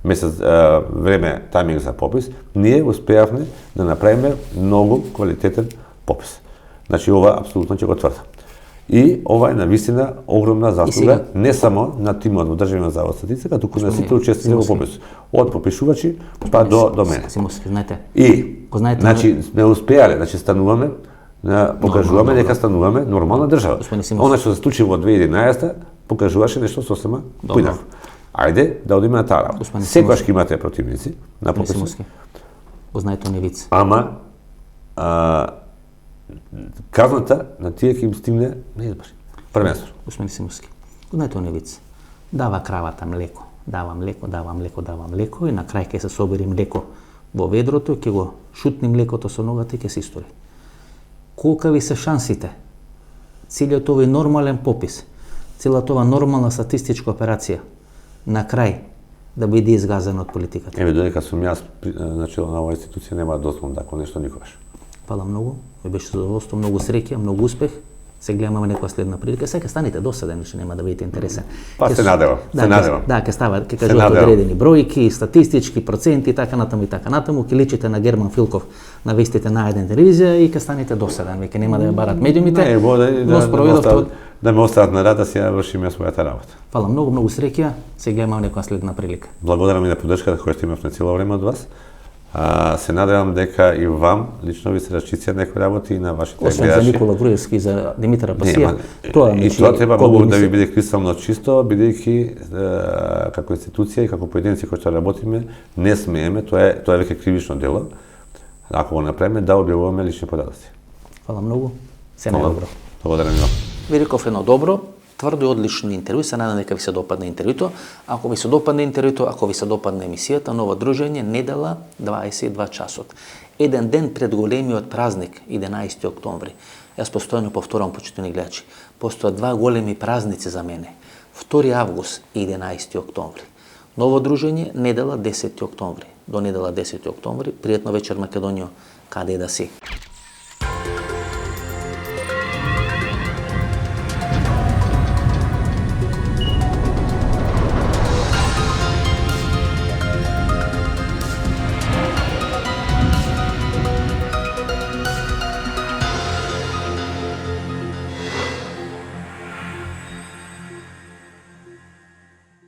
месец време тайминг за попис, ние успеавме да направиме многу квалитетен попис. Значи ова апсолутно ќе го тврдам. И ова е навистина огромна заслуга не само на тимот во Државниот завод статистика, туку на сите учесници во пописот, од попишувачи па до мене. И значи сме успеале, значи стануваме покажуваме дека стануваме нормална држава. Она што се случи во 2011 покажуваше нешто сосема поинакво. Ајде да одиме на таа работа. Секогаш ќе имате противници на пописот. Го знаете оние виц. Ама казната на тие ќе им стигне неизбежно. Првенствено. Господин Симовски, го знаете оние виц. Дава кравата млеко, дава млеко, дава млеко, дава млеко и на крај ќе се собери млеко во ведрото, ќе го шутни млекото со ногата и ќе се истори. Колкави се шансите? Целиот овој нормален попис, целата ова нормална статистичка операција на крај да биде изгазена од политиката. Додека сум јас начело на оваа институција нема да дозволам тако нешто никогаш. Фала многу, ми беше задоволство, многу среќа, многу успех. Се гледаме некоја следна прилика. Сега станете доседен, што нема да бидете интересен. Па се надевам, се надевам. Да, ќе кажувате одредени бројки, статистички, проценти и така натаму и така натаму, ќе личите на Герман Филков на вестите на еден телевизија и ќе станете доседен. Веќе нема да ја барат медиумите. Да ме остават на рад да си ја вршиме својата работа. Фала многу, многу среќа. Се гледаме некоја следна прилика. Благодарам и на поддршката која што имавме цело време од вас. Се надевам дека и вам лично ви се расчистија некои работи и на вашите гледачи. Освен за Никола Груевски и за Димитар Пасија. Тоа треба многу да ви биде кристално чисто, бидејќи како институција и како поединци кои што работиме, не смееме, тоа е веќе кривично дело. Ако го направиме, да објавуваме лични податоци. Фала многу. Се најдобро. Благодарам и вам. Ви реков едно добро, тврдо и одлично интервју, се надам дека ви се допадне интервјуто. Ако ви се допадне интервјуто, ако ви се допадне емисијата, ново дружење, недела 22 часот. Еден ден пред големиот празник, 11 октомври. Јас постојано повторам, почитувани гледачи, постојат два големи празници за мене. 2 август и 11 октомври. Ново дружење, недела 10 октомври. До недела 10 октомври. Пријатно вечер, Македонијо, каде да си.